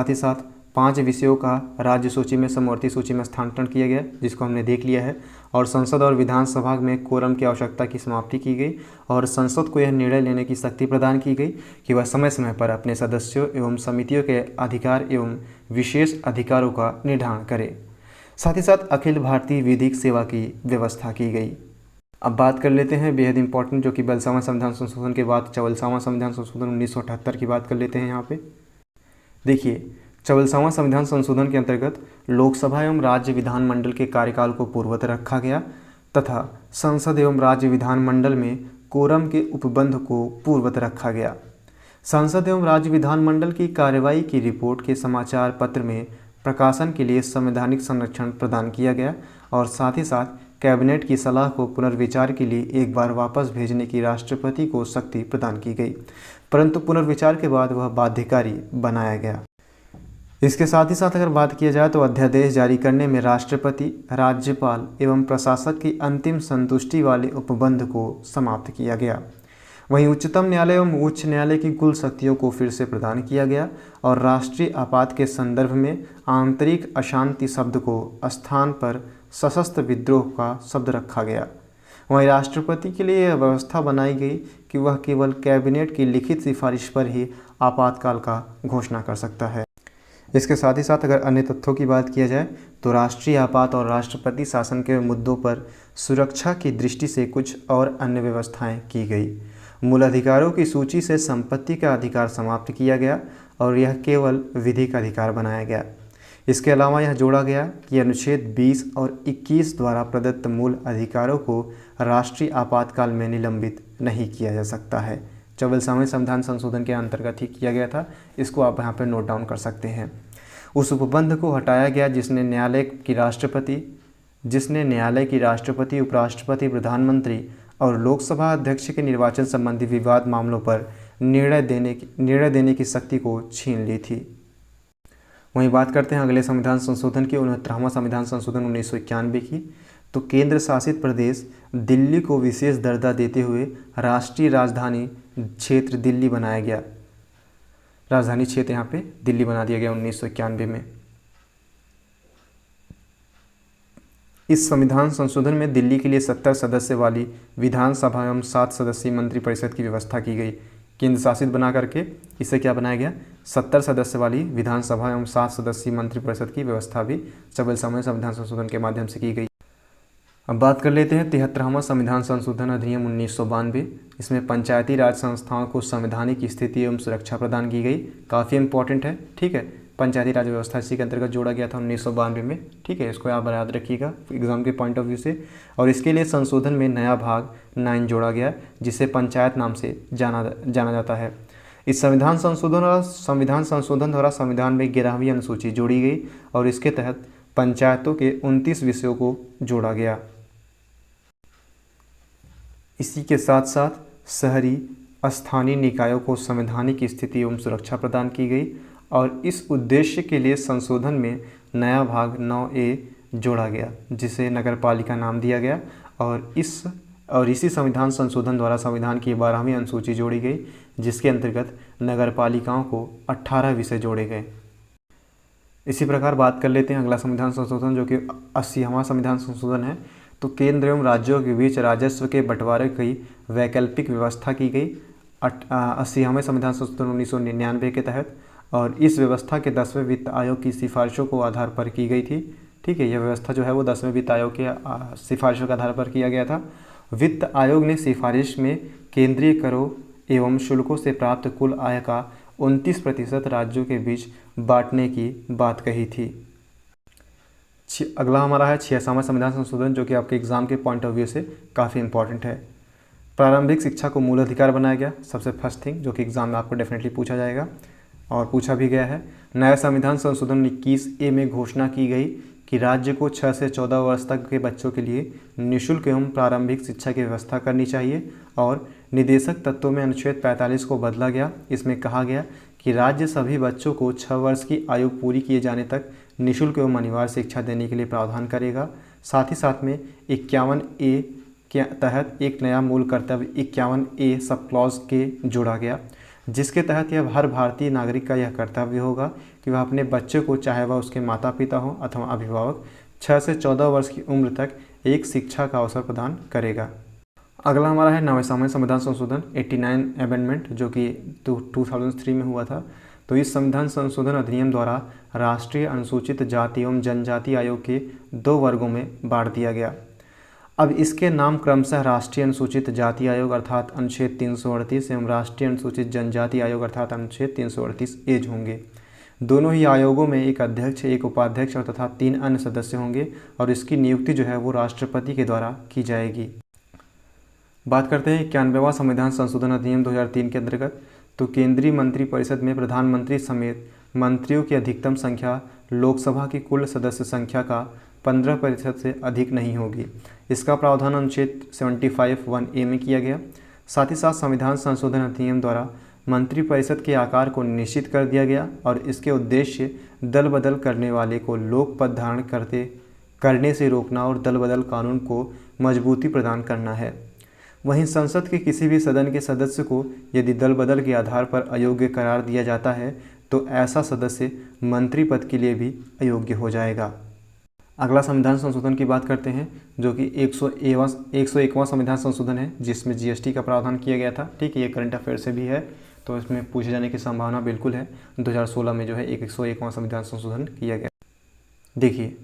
ही साथ 5 विषयों का राज्य सूची में समवर्ती सूची में स्थानांतरण किया गया, जिसको हमने देख लिया है। और संसद और विधानसभा में कोरम की आवश्यकता की समाप्ति की गई और संसद को यह निर्णय लेने की शक्ति प्रदान की गई कि वह समय समय पर अपने सदस्यों एवं समितियों के अधिकार एवं विशेष अधिकारों का निर्धारण करे। साथ ही साथ अखिल भारतीय विधिक सेवा की व्यवस्था की गई। अब बात कर लेते हैं बेहद इंपॉर्टेंट, जो कि 42वां संविधान संशोधन के बाद 44वां संविधान संशोधन 1978 की बात कर लेते हैं। यहाँ पे देखिए, 44वां संविधान संशोधन के अंतर्गत लोकसभा एवं राज्य विधानमंडल के कार्यकाल को पूर्ववत रखा गया तथा संसद एवं राज्य विधानमंडल में कोरम के उपबंध को पूर्ववत रखा गया। संसद एवं राज्य विधानमंडल की कार्यवाही की रिपोर्ट के समाचार पत्र में प्रकाशन के लिए संवैधानिक संरक्षण प्रदान किया गया और साथ ही साथ कैबिनेट की सलाह को पुनर्विचार के लिए एक बार वापस भेजने की राष्ट्रपति को शक्ति प्रदान की गई, परंतु पुनर्विचार के बाद वह बाध्यकारी बनाया गया। इसके साथ ही साथ अगर बात किया जाए तो अध्यादेश जारी करने में राष्ट्रपति, राज्यपाल एवं प्रशासक की अंतिम संतुष्टि वाले उपबंध को समाप्त किया गया। वहीं उच्चतम न्यायालय एवं उच्च न्यायालय की कुल शक्तियों को फिर से प्रदान किया गया और राष्ट्रीय आपात के संदर्भ में आंतरिक अशांति शब्द को स्थान पर सशस्त्र विद्रोह का शब्द रखा गया। वहीं राष्ट्रपति के लिए यह व्यवस्था बनाई गई कि वह केवल कैबिनेट की लिखित सिफारिश पर ही आपातकाल का घोषणा कर सकता है। इसके साथ ही साथ अगर अन्य तथ्यों की बात किया जाए तो राष्ट्रीय आपात और राष्ट्रपति शासन के मुद्दों पर सुरक्षा की दृष्टि से कुछ और अन्य व्यवस्थाएं की गई। मूल अधिकारों की सूची से संपत्ति का अधिकार समाप्त किया गया और यह केवल विधिक अधिकार बनाया गया। इसके अलावा यह जोड़ा गया कि अनुच्छेद 20 और 21 द्वारा प्रदत्त मूल अधिकारों को राष्ट्रीय आपातकाल में निलंबित नहीं किया जा सकता है। 44वें संविधान संशोधन के अंतर्गत ही किया गया था। इसको आप यहाँ पर नोट डाउन कर सकते हैं। उस उपबंध को हटाया गया जिसने न्यायालय की राष्ट्रपति, उपराष्ट्रपति, प्रधानमंत्री और लोकसभा अध्यक्ष के निर्वाचन संबंधी विवाद मामलों पर निर्णय देने की शक्ति को छीन ली थी। वहीं बात करते हैं अगले संविधान संशोधन की, 69वां संविधान संशोधन 1991 की। तो केंद्र शासित प्रदेश दिल्ली को विशेष दर्जा देते हुए राष्ट्रीय राजधानी क्षेत्र दिल्ली बनाया गया। राजधानी क्षेत्र यहाँ पे दिल्ली बना दिया गया 1991 में। इस संविधान संशोधन में दिल्ली के लिए 70 सदस्य वाली विधानसभा एवं 7 सदस्यीय मंत्रिपरिषद की व्यवस्था की गई। केंद्र शासित बना करके इसे क्या बनाया गया, 70 सदस्य वाली विधानसभा एवं 7 सदस्यीय मंत्रिपरिषद की व्यवस्था भी 44वें संविधान संशोधन के माध्यम से की गई। अब बात कर लेते हैं 73वां संविधान संशोधन अधिनियम 1992। इसमें पंचायती राज संस्थाओं को संवैधानिक स्थिति एवं सुरक्षा प्रदान की गई। काफ़ी इंपॉर्टेंट है, ठीक है। पंचायती राज व्यवस्था इसी के अंतर्गत जोड़ा गया था 1992 में, ठीक है। इसको आप याद रखिएगा एग्जाम के पॉइंट ऑफ व्यू से। और इसके लिए संशोधन में नया भाग 9 जोड़ा गया जिसे पंचायत नाम से जाना जाता है। इस संविधान संशोधन द्वारा संविधान में 11वीं अनुसूची जोड़ी गई और इसके तहत पंचायतों के 29 विषयों को जोड़ा गया। इसी के साथ साथ शहरी स्थानीय निकायों को संवैधानिक स्थिति एवं सुरक्षा प्रदान की गई और इस उद्देश्य के लिए संशोधन में नया भाग 9A जोड़ा गया जिसे नगरपालिका नाम दिया गया और इसी संविधान संशोधन द्वारा संविधान की 12वीं अनुसूची जोड़ी गई जिसके अंतर्गत नगरपालिकाओं को 18 विषय जोड़े गए। इसी प्रकार बात कर लेते हैं अगला संविधान संशोधन जो कि 80वां संविधान संशोधन है। तो केंद्र एवं राज्यों के बीच राजस्व के बंटवारे की वैकल्पिक व्यवस्था की गई 80वें संविधान संशोधन 1999 के तहत और इस व्यवस्था के 10वें वित्त आयोग की सिफारिशों को आधार पर की गई थी, ठीक है। यह व्यवस्था जो है वो 10वें वित्त आयोग के सिफारिशों के आधार पर किया गया था। वित्त आयोग ने सिफारिश में केंद्रीय करों एवं शुल्कों से प्राप्त कुल आय का 29% राज्यों के बीच बांटने की बात कही थी। अगला हमारा है 66वां संविधान संशोधन, जो कि आपके एग्जाम के पॉइंट ऑफ व्यू से काफ़ी इंपॉर्टेंट है। प्रारंभिक शिक्षा को मूल अधिकार बनाया गया, सबसे फर्स्ट थिंग, जो कि एग्जाम में आपको डेफिनेटली पूछा जाएगा और पूछा भी गया है। नया संविधान संशोधन 21A में घोषणा की गई कि राज्य को 6 से 14 वर्ष तक के बच्चों के लिए निःशुल्क एवं प्रारंभिक शिक्षा की व्यवस्था करनी चाहिए। और निदेशक तत्वों में अनुच्छेद 45 को बदला गया। इसमें कहा गया कि राज्य सभी बच्चों को 6 वर्ष की आयु पूरी किए जाने तक निःशुल्क एवं अनिवार्य शिक्षा देने के लिए प्रावधान करेगा। साथ ही साथ में 51A के तहत एक नया मूल कर्तव्य 51A सब क्लॉज के जोड़ा गया, जिसके तहत यह हर भारतीय नागरिक का यह कर्तव्य होगा कि वह अपने बच्चे को, चाहे वह उसके माता पिता हों अथवा अभिभावक, 6 से 14 वर्ष की उम्र तक एक शिक्षा का अवसर प्रदान करेगा। अगला हमारा है 90वां संविधान संशोधन 89 अमेंडमेंट, जो कि 2003 में हुआ था। तो इस संविधान संशोधन अधिनियम द्वारा राष्ट्रीय अनुसूचित जाति एवं जनजाति आयोग के 2 वर्गों में बांट दिया गया। अब इसके नाम क्रमशः राष्ट्रीय अनुसूचित जाति आयोग अर्थात अनुच्छेद 338 एवं राष्ट्रीय अनुसूचित जनजाति आयोग अर्थात अनुच्छेद 338A होंगे। दोनों ही आयोगों में एक अध्यक्ष, एक उपाध्यक्ष और तथा 3 अन्य सदस्य होंगे और इसकी नियुक्ति जो है वो राष्ट्रपति के द्वारा की जाएगी। बात करते हैं 91वां संविधान संशोधन अधिनियम 2003 के अंतर्गत। तो केंद्रीय मंत्रिपरिषद में प्रधानमंत्री समेत मंत्रियों की अधिकतम संख्या लोकसभा की कुल सदस्य संख्या का 15% से अधिक नहीं होगी। इसका प्रावधान अनुच्छेद 75(1)A में किया गया। साथ ही साथ संविधान संशोधन अधिनियम द्वारा मंत्रिपरिषद के आकार को निश्चित कर दिया गया और इसके उद्देश्य दल बदल करने वाले को लोक पद धारण करने से रोकना और दल बदल कानून को मजबूती प्रदान करना है। वहीं संसद के किसी भी सदन के सदस्य को यदि दल बदल के आधार पर अयोग्य करार दिया जाता है तो ऐसा सदस्य मंत्री पद के लिए भी अयोग्य हो जाएगा। अगला संविधान संशोधन की बात करते हैं, जो कि 101वां संविधान संशोधन है, जिसमें GST का प्रावधान किया गया था। ठीक है, ये करंट अफेयर से भी है तो इसमें पूछे जाने की संभावना बिल्कुल है। 2016 में जो है 101वां संविधान संशोधन किया गया। देखिए,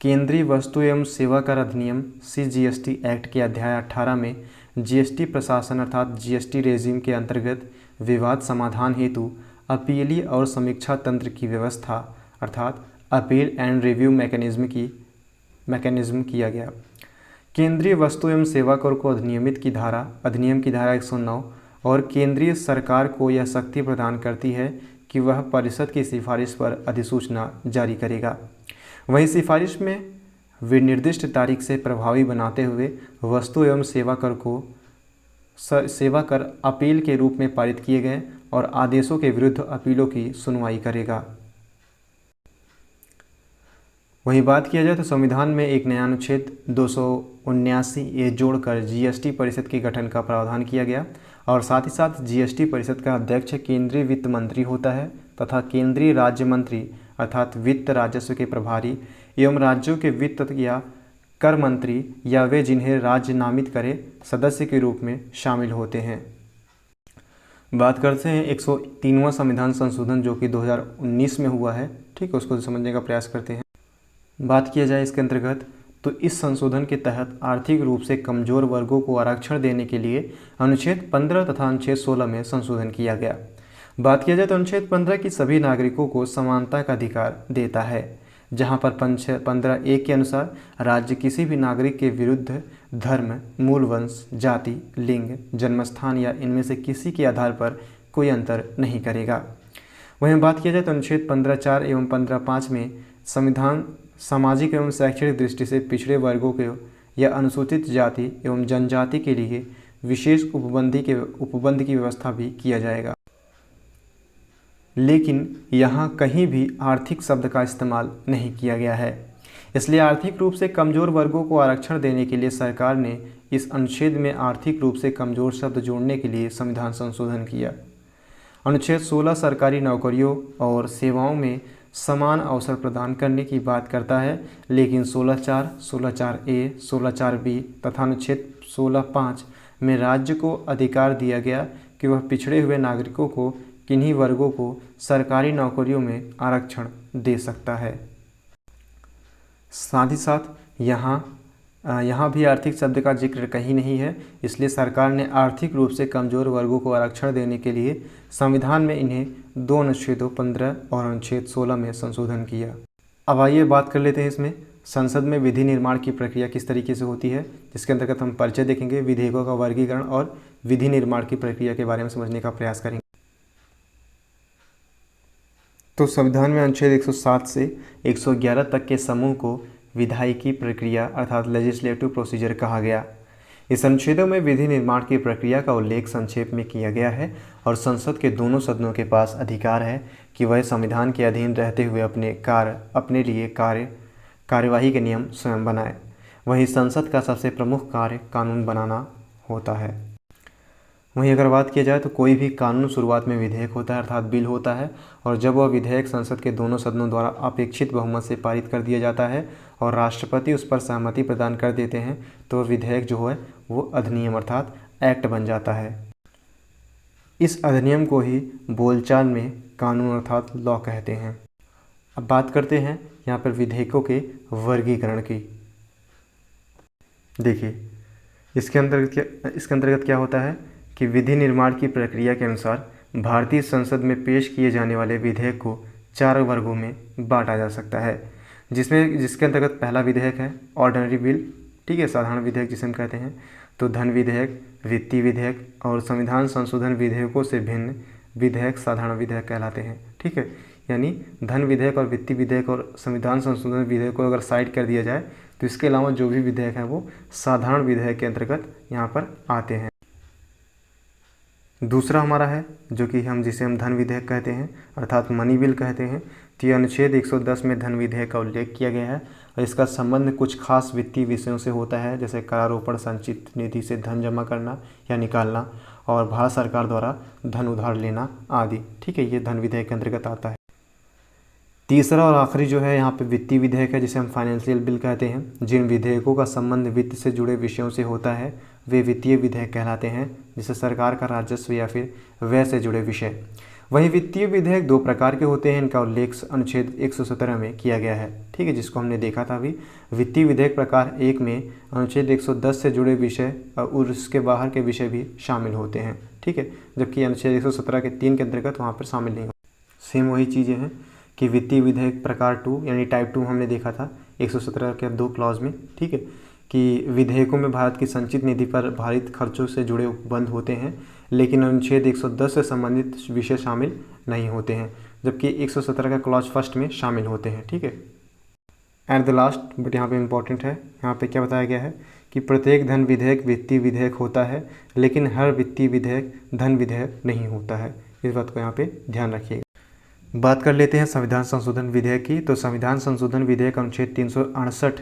केंद्रीय वस्तु एवं सेवा कर अधिनियम CGST एक्ट के अध्याय 18 में GST प्रशासन अर्थात GST रेजिम के अंतर्गत विवाद समाधान हेतु अपीली और समीक्षा तंत्र की व्यवस्था अर्थात अपील एंड रिव्यू मैकेनिज्म किया गया। केंद्रीय वस्तु एवं सेवा कर को अधिनियम की धारा 109 और केंद्रीय सरकार को यह शक्ति प्रदान करती है कि वह परिषद की सिफारिश पर अधिसूचना जारी करेगा। वहीं सिफारिश में विनिर्दिष्ट तारीख से प्रभावी बनाते हुए वस्तु एवं सेवा कर अपील के रूप में पारित किए गए और आदेशों के विरुद्ध अपीलों की सुनवाई करेगा। वहीं बात किया जाए तो संविधान में एक नया अनुच्छेद 279A जोड़कर GST परिषद के गठन का प्रावधान किया गया और साथ ही साथ GST परिषद का अध्यक्ष केंद्रीय वित्त मंत्री होता है तथा केंद्रीय राज्य मंत्री अर्थात वित्त राजस्व के प्रभारी एवं राज्यों के वित्त या कर मंत्री या वे जिन्हें राज्य नामित करे सदस्य के रूप में शामिल होते हैं। बात करते हैं 103वां संविधान संशोधन, जो कि 2019 में हुआ है। ठीक है, उसको समझने का प्रयास करते हैं। बात किया जाए इसके अंतर्गत तो इस संशोधन के तहत आर्थिक रूप से कमजोर वर्गों को आरक्षण देने के लिए अनुच्छेद 15 तथा अनुच्छेद 16 में संशोधन किया गया। बात किया जाए तो अनुच्छेद 15 की सभी नागरिकों को समानता का अधिकार देता है, जहां पर 15A के अनुसार राज्य किसी भी नागरिक के विरुद्ध धर्म, मूल वंश, जाति, लिंग, जन्मस्थान या इनमें से किसी के आधार पर कोई अंतर नहीं करेगा। वहीं बात किया जाए तो अनुच्छेद 15(4) एवं 15(5) में संविधान सामाजिक एवं शैक्षणिक दृष्टि से पिछड़े वर्गों के या अनुसूचित जाति एवं जनजाति के लिए विशेष उपबंध की व्यवस्था भी किया जाएगा। लेकिन यहाँ कहीं भी आर्थिक शब्द का इस्तेमाल नहीं किया गया है, इसलिए आर्थिक रूप से कमज़ोर वर्गों को आरक्षण देने के लिए सरकार ने इस अनुच्छेद में आर्थिक रूप से कमज़ोर शब्द जोड़ने के लिए संविधान संशोधन किया। अनुच्छेद 16 सरकारी नौकरियों और सेवाओं में समान अवसर प्रदान करने की बात करता है, लेकिन 16(4), 16(4)A, 16(4)B तथा अनुच्छेद 16(5) में राज्य को अधिकार दिया गया कि वह पिछड़े हुए नागरिकों को किन्हीं वर्गों को सरकारी नौकरियों में आरक्षण दे सकता है। साथ ही साथ यहाँ यहाँ भी आर्थिक शब्द का जिक्र कहीं नहीं है, इसलिए सरकार ने आर्थिक रूप से कमज़ोर वर्गों को आरक्षण देने के लिए संविधान में इन्हें 2 अनुच्छेदों 15 और अनुच्छेद 16 में संशोधन किया। अब आइए बात कर लेते हैं इसमें संसद में विधि निर्माण की प्रक्रिया किस तरीके से होती है, जिसके अंतर्गत हम परिचय देखेंगे, विधेयकों का वर्गीकरण और विधि निर्माण की प्रक्रिया के बारे में समझने का प्रयास करेंगे। तो संविधान में अनुच्छेद 107 से 111 तक के समूह को विधायिकी प्रक्रिया अर्थात लेजिस्लेटिव प्रोसीजर कहा गया। इस अनुच्छेदों में विधि निर्माण की प्रक्रिया का उल्लेख संक्षेप में किया गया है और संसद के दोनों सदनों के पास अधिकार है कि वह संविधान के अधीन रहते हुए अपने लिए कार्यवाही के नियम स्वयं बनाए। वहीं संसद का सबसे प्रमुख कार्य कानून बनाना होता है। वहीं अगर बात किया जाए तो कोई भी कानून शुरुआत में विधेयक होता है अर्थात बिल होता है, और जब वह विधेयक संसद के दोनों सदनों द्वारा अपेक्षित बहुमत से पारित कर दिया जाता है और राष्ट्रपति उस पर सहमति प्रदान कर देते हैं तो विधेयक जो है वो अधिनियम अर्थात एक्ट बन जाता है। इस अधिनियम को ही बोलचाल में कानून अर्थात लॉ कहते हैं। अब बात करते हैं यहाँ पर विधेयकों के वर्गीकरण की। देखिए इसके अंतर्गत क्या होता है कि विधि निर्माण की प्रक्रिया के अनुसार भारतीय संसद में पेश किए जाने वाले विधेयक को 4 वर्गों में बांटा जा सकता है, जिसके अंतर्गत पहला विधेयक है ऑर्डिनरी बिल, ठीक है, साधारण विधेयक जिसे हम कहते हैं। तो धन विधेयक, वित्तीय विधेयक और संविधान संशोधन विधेयकों से भिन्न विधेयक साधारण विधेयक कहलाते हैं, ठीक है। यानी धन विधेयक और वित्तीय विधेयक और संविधान संशोधन विधेयक को अगर साइड कर दिया जाए तो इसके अलावा जो भी विधेयक हैं वो साधारण विधेयक के अंतर्गत यहाँ पर आते हैं। दूसरा हमारा है जो कि जिसे हम धन विधेयक कहते हैं अर्थात मनी बिल कहते हैं। तो ये अनुच्छेद 110 में धन विधेयक का उल्लेख किया गया है और इसका संबंध कुछ खास वित्तीय विषयों से होता है, जैसे करारोपण संचित निधि से धन जमा करना या निकालना और भारत सरकार द्वारा धन उधार लेना आदि, ठीक है, ये धन विधेयक के अंतर्गत आता है। तीसरा और आखिरी जो है यहाँ पे वित्तीय विधेयक है जिसे हम फाइनेंशियल बिल कहते हैं। जिन विधेयकों का संबंध वित्त से जुड़े विषयों से होता है वे वित्तीय विधेयक कहलाते हैं, जिसे सरकार का राजस्व या फिर व्यय से जुड़े विषय। वही वित्तीय विधेयक 2 प्रकार के होते हैं, इनका उल्लेख अनुच्छेद 117 में किया गया है, ठीक है, जिसको हमने देखा था अभी। वित्तीय विधेयक प्रकार 1 में अनुच्छेद 110 से जुड़े विषय और उसके बाहर के विषय भी शामिल होते हैं, ठीक है, जबकि अनुच्छेद 117 के 3 के अंतर्गत वहाँ पर शामिल नहीं होते। सेम वही चीज़ें हैं कि वित्तीय विधेयक प्रकार 2 यानी टाइप 2 हमने देखा था 117 के 2 क्लॉज में, ठीक है, कि विधेयकों में भारत की संचित निधि पर भारित खर्चों से जुड़े उपबंध होते हैं, लेकिन अनुच्छेद 110 से संबंधित विषय शामिल नहीं होते हैं, जबकि 117 का क्लॉज फर्स्ट में शामिल होते हैं, ठीक है। एट द लास्ट बट यहाँ पे इम्पॉर्टेंट है, यहाँ पे क्या बताया गया है कि प्रत्येक धन विधेयक वित्तीय विधेयक होता है, लेकिन हर वित्तीय विधेयक धन विधेयक नहीं होता है। इस बात को यहाँ पे ध्यान रखिएगा। बात कर लेते हैं संविधान संशोधन विधेयक की। तो संविधान संशोधन विधेयक अनुच्छेद 368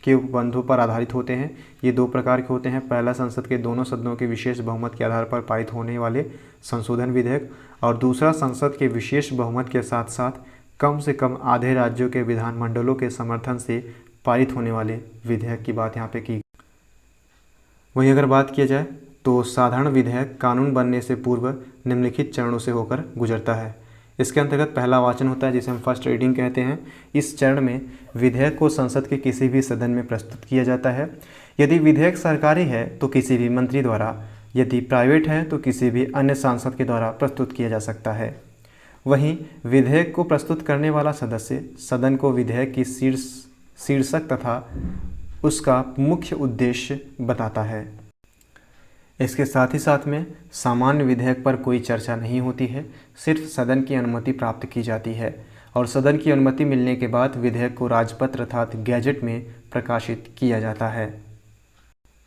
के उपबंधों पर आधारित होते हैं। ये 2 प्रकार के होते हैं। पहला संसद के दोनों सदनों के विशेष बहुमत के आधार पर पारित होने वाले संशोधन विधेयक, और दूसरा संसद के विशेष बहुमत के साथ साथ कम से कम आधे राज्यों के विधानमंडलों के समर्थन से पारित होने वाले विधेयक की बात यहाँ पे की। वहीं अगर बात किया जाए तो साधारण विधेयक कानून बनने से पूर्व निम्नलिखित चरणों से होकर गुजरता है। इसके अंतर्गत पहला वाचन होता है जिसे हम फर्स्ट रीडिंग कहते हैं। इस चरण में विधेयक को संसद के किसी भी सदन में प्रस्तुत किया जाता है। यदि विधेयक सरकारी है तो किसी भी मंत्री द्वारा, यदि प्राइवेट है तो किसी भी अन्य सांसद के द्वारा प्रस्तुत किया जा सकता है। वहीं विधेयक को प्रस्तुत करने वाला सदस्य सदन को विधेयक की शीर्षक तथा उसका मुख्य उद्देश्य बताता है। इसके साथ ही साथ में सामान्य विधेयक पर कोई चर्चा नहीं होती है, सिर्फ सदन की अनुमति प्राप्त की जाती है और सदन की अनुमति मिलने के बाद विधेयक को राजपत्र अर्थात गैजेट में प्रकाशित किया जाता है।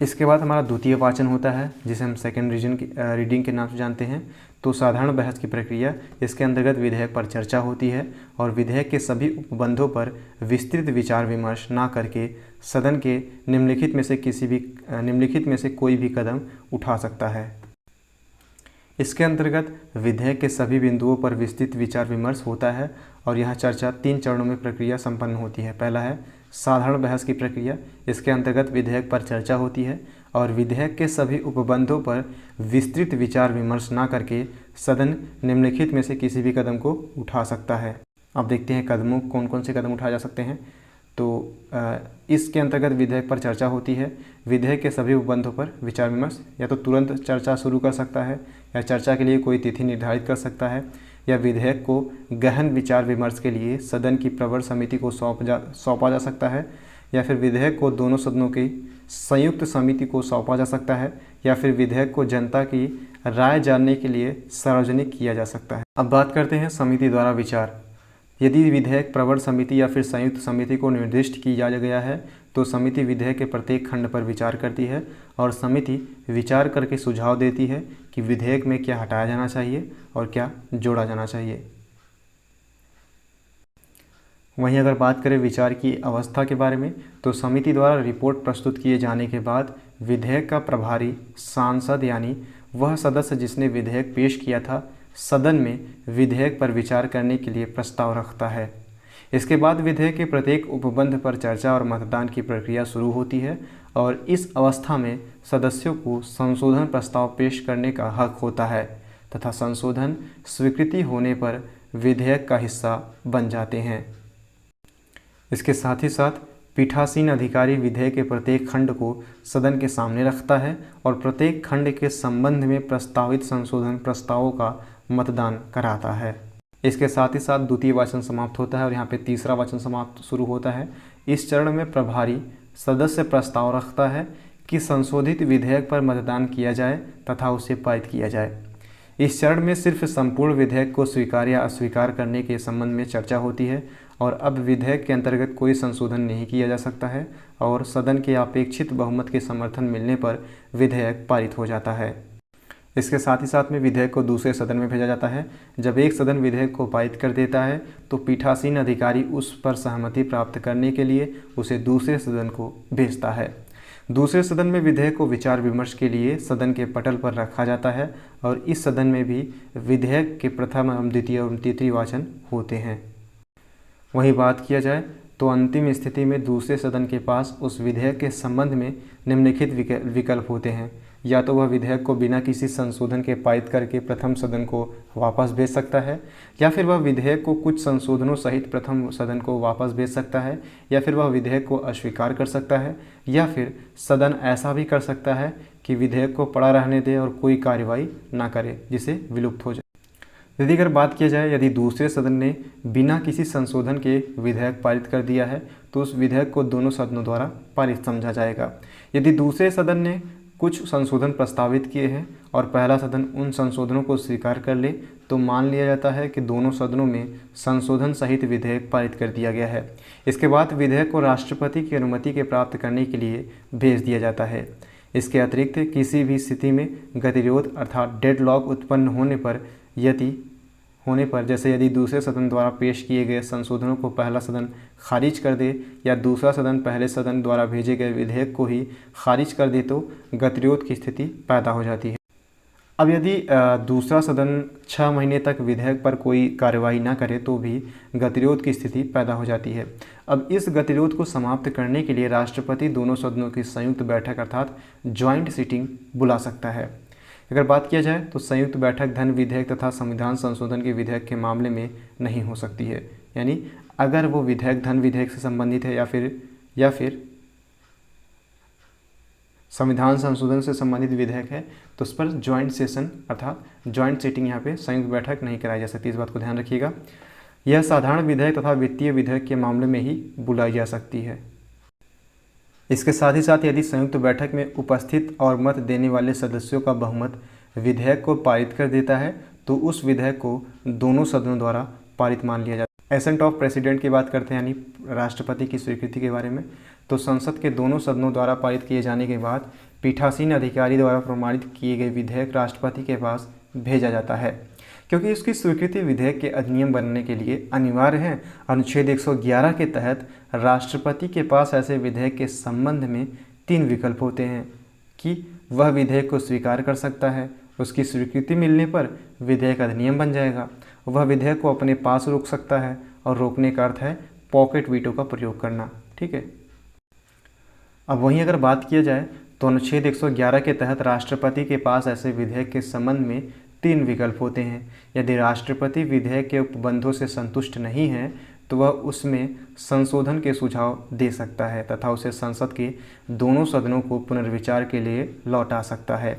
इसके बाद हमारा द्वितीय वाचन होता है जिसे हम सेकेंड रीडिंग के नाम से जानते हैं। तो साधारण बहस की प्रक्रिया, इसके अंतर्गत विधेयक पर चर्चा होती है और विधेयक के सभी उपबंधों पर विस्तृत विचार विमर्श ना करके सदन के निम्नलिखित में से कोई भी कदम उठा सकता है। इसके अंतर्गत विधेयक के सभी बिंदुओं पर विस्तृत विचार विमर्श होता है और यह चर्चा 3 चरणों में प्रक्रिया संपन्न होती है। पहला है साधारण बहस की प्रक्रिया। इसके अंतर्गत विधेयक पर चर्चा होती है और विधेयक के सभी उपबंधों पर विस्तृत विचार विमर्श ना करके सदन निम्नलिखित में से किसी भी कदम को उठा सकता है। अब देखते हैं कौन कौन से कदम उठाए जा सकते हैं। तो इसके अंतर्गत विधेयक पर चर्चा होती है। विधेयक के सभी उपबंधों पर विचार विमर्श या तो तुरंत चर्चा शुरू कर सकता है, या चर्चा के लिए कोई तिथि निर्धारित कर सकता है, या विधेयक को गहन विचार विमर्श के लिए सदन की प्रवर समिति को सौंपा जा सकता है, या फिर विधेयक को दोनों सदनों की संयुक्त समिति को सौंपा जा सकता है, या फिर विधेयक को जनता की राय जानने के लिए सार्वजनिक किया जा सकता है। अब बात करते हैं समिति द्वारा विचार। यदि विधेयक प्रवर समिति या फिर संयुक्त समिति को निर्दिष्ट किया गया है तो समिति विधेयक के प्रत्येक खंड पर विचार करती है और समिति विचार करके सुझाव देती है कि विधेयक में क्या हटाया जाना चाहिए और क्या जोड़ा जाना चाहिए। वहीं अगर बात करें विचार की अवस्था के बारे में, तो समिति द्वारा रिपोर्ट प्रस्तुत किए जाने के बाद विधेयक का प्रभारी सांसद यानी वह सदस्य जिसने विधेयक पेश किया था, सदन में विधेयक पर विचार करने के लिए प्रस्ताव रखता है। इसके बाद विधेयक के प्रत्येक उपबंध पर चर्चा और मतदान की प्रक्रिया शुरू होती है और इस अवस्था में सदस्यों को संशोधन प्रस्ताव पेश करने का हक होता है तथा संशोधन स्वीकृति होने पर विधेयक का हिस्सा बन जाते हैं। इसके साथ ही साथ पीठासीन अधिकारी विधेयक के प्रत्येक खंड को सदन के सामने रखता है और प्रत्येक खंड के संबंध में प्रस्तावित संशोधन प्रस्तावों का मतदान कराता है। इसके साथ ही साथ द्वितीय वाचन समाप्त होता है और यहाँ पे तीसरा वाचन समाप्त शुरू होता है। इस चरण में प्रभारी सदस्य प्रस्ताव रखता है कि संशोधित विधेयक पर मतदान किया जाए तथा उसे पारित किया जाए। इस चरण में सिर्फ संपूर्ण विधेयक को स्वीकार या अस्वीकार करने के संबंध में चर्चा होती है और अब विधेयक के अंतर्गत कोई संशोधन नहीं किया जा सकता है और सदन के अपेक्षित बहुमत के समर्थन मिलने पर विधेयक पारित हो जाता है। इसके साथ ही साथ में विधेयक को दूसरे सदन में भेजा जाता है। जब एक सदन विधेयक को पारित कर देता है तो पीठासीन अधिकारी उस पर सहमति प्राप्त करने के लिए उसे दूसरे सदन को भेजता है। दूसरे सदन में विधेयक को विचार विमर्श के लिए सदन के पटल पर रखा जाता है और इस सदन में भी विधेयक के प्रथम एवं द्वितीय एवं तृतीय वाचन होते हैं। वहीं बात किया जाए तो अंतिम स्थिति में दूसरे सदन के पास उस विधेयक के संबंध में निम्नलिखित विकल्प होते हैं। या तो वह विधेयक को बिना किसी संशोधन के पारित करके प्रथम सदन को वापस भेज सकता है, या फिर वह विधेयक को कुछ संशोधनों सहित प्रथम सदन को वापस भेज सकता है, या फिर वह विधेयक को अस्वीकार कर सकता है, या फिर सदन ऐसा भी कर सकता है कि विधेयक को पड़ा रहने दे और कोई कार्रवाई ना करे जिसे विलुप्त हो जाए। यदि अगर बात किया जाए, यदि दूसरे सदन ने बिना किसी संशोधन के विधेयक पारित कर दिया है तो उस विधेयक को दोनों सदनों द्वारा पारित समझा जाएगा। यदि दूसरे सदन ने कुछ संशोधन प्रस्तावित किए हैं और पहला सदन उन संशोधनों को स्वीकार कर ले तो मान लिया जाता है कि दोनों सदनों में संशोधन सहित विधेयक पारित कर दिया गया है। इसके बाद विधेयक को राष्ट्रपति की अनुमति के प्राप्त करने के लिए भेज दिया जाता है। इसके अतिरिक्त किसी भी स्थिति में गतिरोध अर्थात डेडलॉक उत्पन्न होने पर जैसे यदि दूसरे सदन द्वारा पेश किए गए संशोधनों को पहला सदन खारिज कर दे या दूसरा सदन पहले सदन द्वारा भेजे गए विधेयक को ही खारिज कर दे तो गतिरोध की स्थिति पैदा हो जाती है। अब यदि दूसरा सदन 6 महीने तक विधेयक पर कोई कार्रवाई ना करे तो भी गतिरोध की स्थिति पैदा हो जाती है। अब इस गतिरोध को समाप्त करने के लिए राष्ट्रपति दोनों सदनों की संयुक्त बैठक अर्थात ज्वाइंट सिटिंग बुला सकता है। अगर बात किया जाए तो संयुक्त बैठक धन विधेयक तथा संविधान संशोधन के विधेयक के मामले में नहीं हो सकती है। यानी अगर वो विधेयक धन विधेयक से संबंधित है या फिर संविधान संशोधन से संबंधित विधेयक है तो उस पर ज्वाइंट सेशन अर्थात ज्वाइंट सिटिंग यहाँ पे संयुक्त बैठक नहीं कराई जा सकती। इस बात को ध्यान रखिएगा। यह साधारण विधेयक तथा वित्तीय विधेयक के मामले में ही बुलाई जा सकती है। इसके साथ ही साथ यदि संयुक्त बैठक में उपस्थित और मत देने वाले सदस्यों का बहुमत विधेयक को पारित कर देता है तो उस विधेयक को दोनों सदनों द्वारा पारित मान लिया जाता है। एसेंट ऑफ प्रेसिडेंट की बात करते हैं यानी राष्ट्रपति की स्वीकृति के बारे में, तो संसद के दोनों सदनों द्वारा पारित किए जाने के बाद पीठासीन अधिकारी द्वारा प्रमाणित किए गए विधेयक राष्ट्रपति के पास भेजा जाता है। क्योंकि इसकी स्वीकृति विधेयक के अधिनियम बनने के लिए अनिवार्य है। अनुच्छेद 111 के तहत राष्ट्रपति के पास ऐसे विधेयक के संबंध में 3 विकल्प होते हैं कि वह विधेयक को स्वीकार कर सकता है, उसकी स्वीकृति मिलने पर विधेयक अधिनियम बन जाएगा, वह विधेयक को अपने पास रोक सकता है और रोकने का अर्थ है पॉकेट वीटो का प्रयोग करना। ठीक है। अब वहीं अगर बात किया जाए तो अनुच्छेद 111 के तहत राष्ट्रपति के पास ऐसे विधेयक के संबंध में 3 विकल्प होते हैं। यदि राष्ट्रपति विधेयक के उपबंधों से संतुष्ट नहीं है तो वह उसमें संशोधन के सुझाव दे सकता है तथा उसे संसद के दोनों सदनों को पुनर्विचार के लिए लौटा सकता है।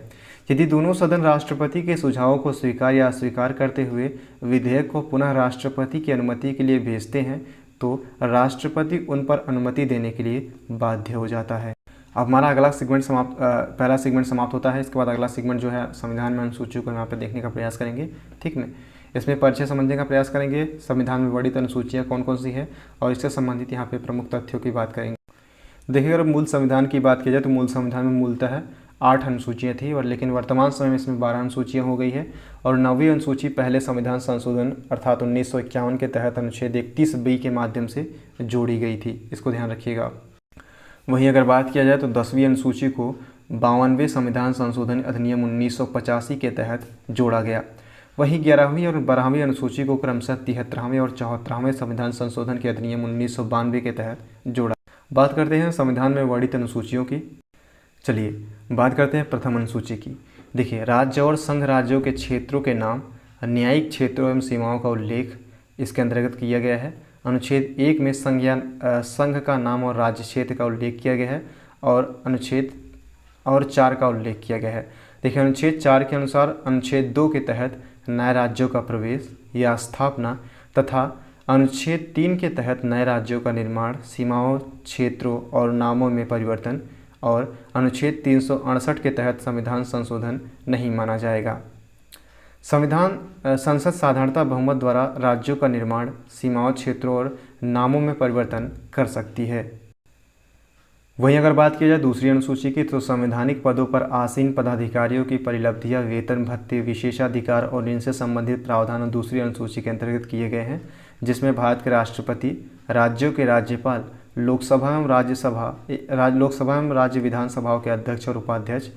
यदि दोनों सदन राष्ट्रपति के सुझावों को स्वीकार या अस्वीकार करते हुए विधेयक को पुनः राष्ट्रपति की अनुमति के लिए भेजते हैं तो राष्ट्रपति उन पर अनुमति देने के लिए बाध्य हो जाता है। अब हमारा अगला सेगमेंट पहला सेगमेंट समाप्त होता है। इसके बाद अगला सेगमेंट जो है संविधान में अनुसूचियों को यहाँ पे देखने का प्रयास करेंगे, ठीक है। इसमें परिचय समझने का प्रयास करेंगे, संविधान में वर्णित अनुसूचियाँ कौन कौन सी है और इससे संबंधित यहाँ पे प्रमुख तथ्यों की बात करेंगे। देखिए, अगर मूल संविधान की बात की जाए तो मूल संविधान में मूलतः 8 अनुसूचियाँ थी और लेकिन वर्तमान समय में इसमें 12 अनुसूचियाँ हो गई है और 9वीं अनुसूची पहले संविधान संशोधन अर्थात 1951 के तहत अनुच्छेद 31B के माध्यम से जोड़ी गई थी, इसको ध्यान रखिएगा। वहीं अगर बात किया जाए तो 10वीं अनुसूची को 52वें संविधान संशोधन अधिनियम 1985 के तहत जोड़ा गया। वहीं 11वीं और 12वीं अनुसूची को क्रमशः 73वें और 74वें संविधान संशोधन के अधिनियम 1992 के तहत जोड़ा। बात करते हैं संविधान में वर्णित अनुसूचियों की। चलिए बात करते हैं प्रथम अनुसूची की। देखिए, राज्य और संघ राज्यों के क्षेत्रों के नाम, न्यायिक क्षेत्रों एवं सीमाओं का उल्लेख इसके अंतर्गत किया गया है। अनुच्छेद 1 में संघ का नाम और राज्य क्षेत्र का उल्लेख किया गया है और अनुच्छेद 4 का उल्लेख किया गया है। देखिए, अनुच्छेद 4 के अनुसार अनुच्छेद 2 के तहत नए राज्यों का प्रवेश या स्थापना तथा अनुच्छेद 3 के तहत नए राज्यों का निर्माण, सीमाओं, क्षेत्रों और नामों में परिवर्तन और अनुच्छेद 368 के तहत संविधान संशोधन नहीं माना जाएगा। संसद साधारणतः बहुमत द्वारा राज्यों का निर्माण, सीमाओं, क्षेत्रों और नामों में परिवर्तन कर सकती है। वहीं अगर बात की जाए दूसरी अनुसूची की तो संवैधानिक पदों पर आसीन पदाधिकारियों की परिलब्धियां, वेतन, भत्ते, विशेषाधिकार और इनसे संबंधित प्रावधान दूसरी अनुसूची के अंतर्गत किए गए हैं, जिसमें भारत के राष्ट्रपति, राज्यों के राज्यपाल, लोकसभा एवं राज्य विधानसभाओं के अध्यक्ष और उपाध्यक्ष,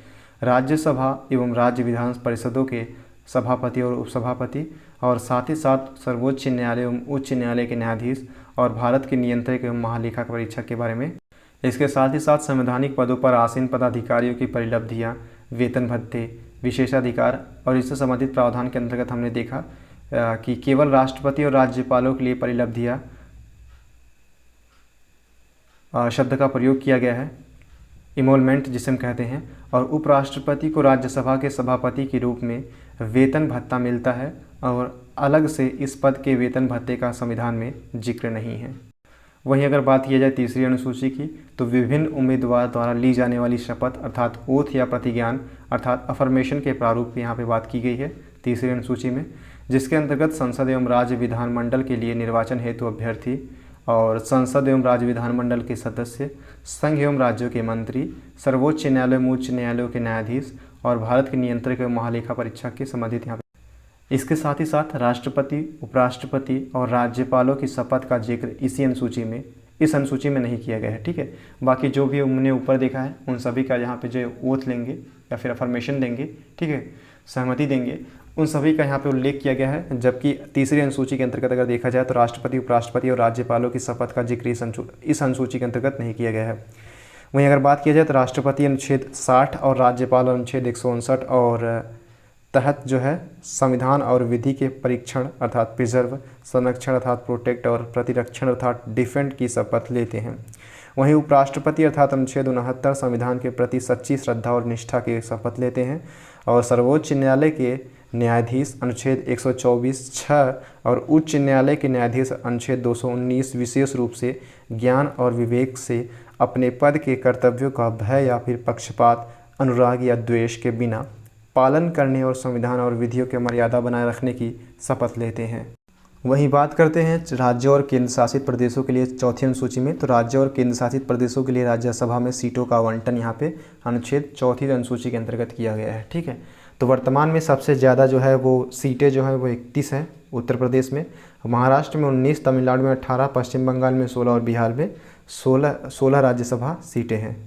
राज्यसभा एवं राज्य विधान परिषदों के सभापति और उपसभापति और साथ ही साथ सर्वोच्च न्यायालय एवं उच्च न्यायालय के न्यायाधीश और भारत के नियंत्रक एवं महालेखा परीक्षक के बारे में। इसके साथ ही साथ संवैधानिक पदों पर आसीन पदाधिकारियों की परिलब्धियां, वेतन, भत्ते, विशेषाधिकार और इससे संबंधित प्रावधान के अंतर्गत हमने देखा कि केवल राष्ट्रपति और राज्यपालों के लिए परिलब्धियां शब्द का प्रयोग किया गया है, इमोलमेंट जिसे हम कहते हैं, और उपराष्ट्रपति को राज्यसभा के सभापति के रूप में वेतन भत्ता मिलता है और अलग से इस पद के वेतन भत्ते का संविधान में जिक्र नहीं है। वहीं अगर बात की जाए तीसरी अनुसूची की तो विभिन्न उम्मीदवार द्वारा ली जाने वाली शपथ अर्थात ओथ या प्रतिज्ञान अर्थात अफर्मेशन के प्रारूप की यहाँ पे बात की गई है तीसरी अनुसूची में, जिसके अंतर्गत संसद एवं राज्य विधानमंडल के लिए निर्वाचन हेतु अभ्यर्थी और संसद एवं राज्य विधानमंडल के सदस्य, संघ एवं राज्यों के मंत्री, सर्वोच्च न्यायालय एवं उच्च न्यायालयों के न्यायाधीश और भारत के नियंत्रक एवं महालेखा परीक्षक के संबंधित यहाँ पे। इसके साथ ही साथ राष्ट्रपति, उपराष्ट्रपति और राज्यपालों की शपथ का जिक्र इस अनुसूची में नहीं किया गया है, ठीक है। बाकी जो भी हमने ऊपर देखा है उन सभी का यहाँ पे जो ओथ लेंगे या फिर अफर्मेशन देंगे, ठीक है, सहमति देंगे, उन सभी का यहाँ पे उल्लेख किया गया है। जबकि तीसरी अनुसूची के अंतर्गत अगर देखा जाए तो राष्ट्रपति, उपराष्ट्रपति और राज्यपालों की शपथ का जिक्र इस अनुसूची के अंतर्गत नहीं किया गया है। वहीं अगर बात किया जाए तो राष्ट्रपति अनुच्छेद 60 और राज्यपाल अनुच्छेद 159 और तहत जो है संविधान और विधि के परीक्षण अर्थात प्रिजर्व, संरक्षण अर्थात प्रोटेक्ट और प्रतिरक्षण अर्थात डिफेंड की शपथ लेते हैं। वहीं उपराष्ट्रपति अर्थात अनुच्छेद 69 संविधान के प्रति सच्ची श्रद्धा और निष्ठा की शपथ लेते हैं और सर्वोच्च न्यायालय के न्यायाधीश अनुच्छेद 124(6) और उच्च न्यायालय के न्यायाधीश अनुच्छेद 219 विशेष रूप से ज्ञान और विवेक से अपने पद के कर्तव्यों का भय या फिर पक्षपात, अनुराग या द्वेष के बिना पालन करने और संविधान और विधियों की मर्यादा बनाए रखने की शपथ लेते हैं। वहीं बात करते हैं राज्यों और केंद्र शासित प्रदेशों के लिए चौथी अनुसूची में, तो राज्यों और केंद्र शासित प्रदेशों के लिए राज्यसभा में सीटों का आवंटन यहाँ पे अनुच्छेद चौथी अनुसूची के अंतर्गत किया गया है, ठीक है। तो वर्तमान में सबसे ज़्यादा जो है वो सीटें जो है वो 31 हैं उत्तर प्रदेश में, महाराष्ट्र में 19, तमिलनाडु में 18, पश्चिम बंगाल में 16 और बिहार में 16 राज्यसभा सीटें हैं।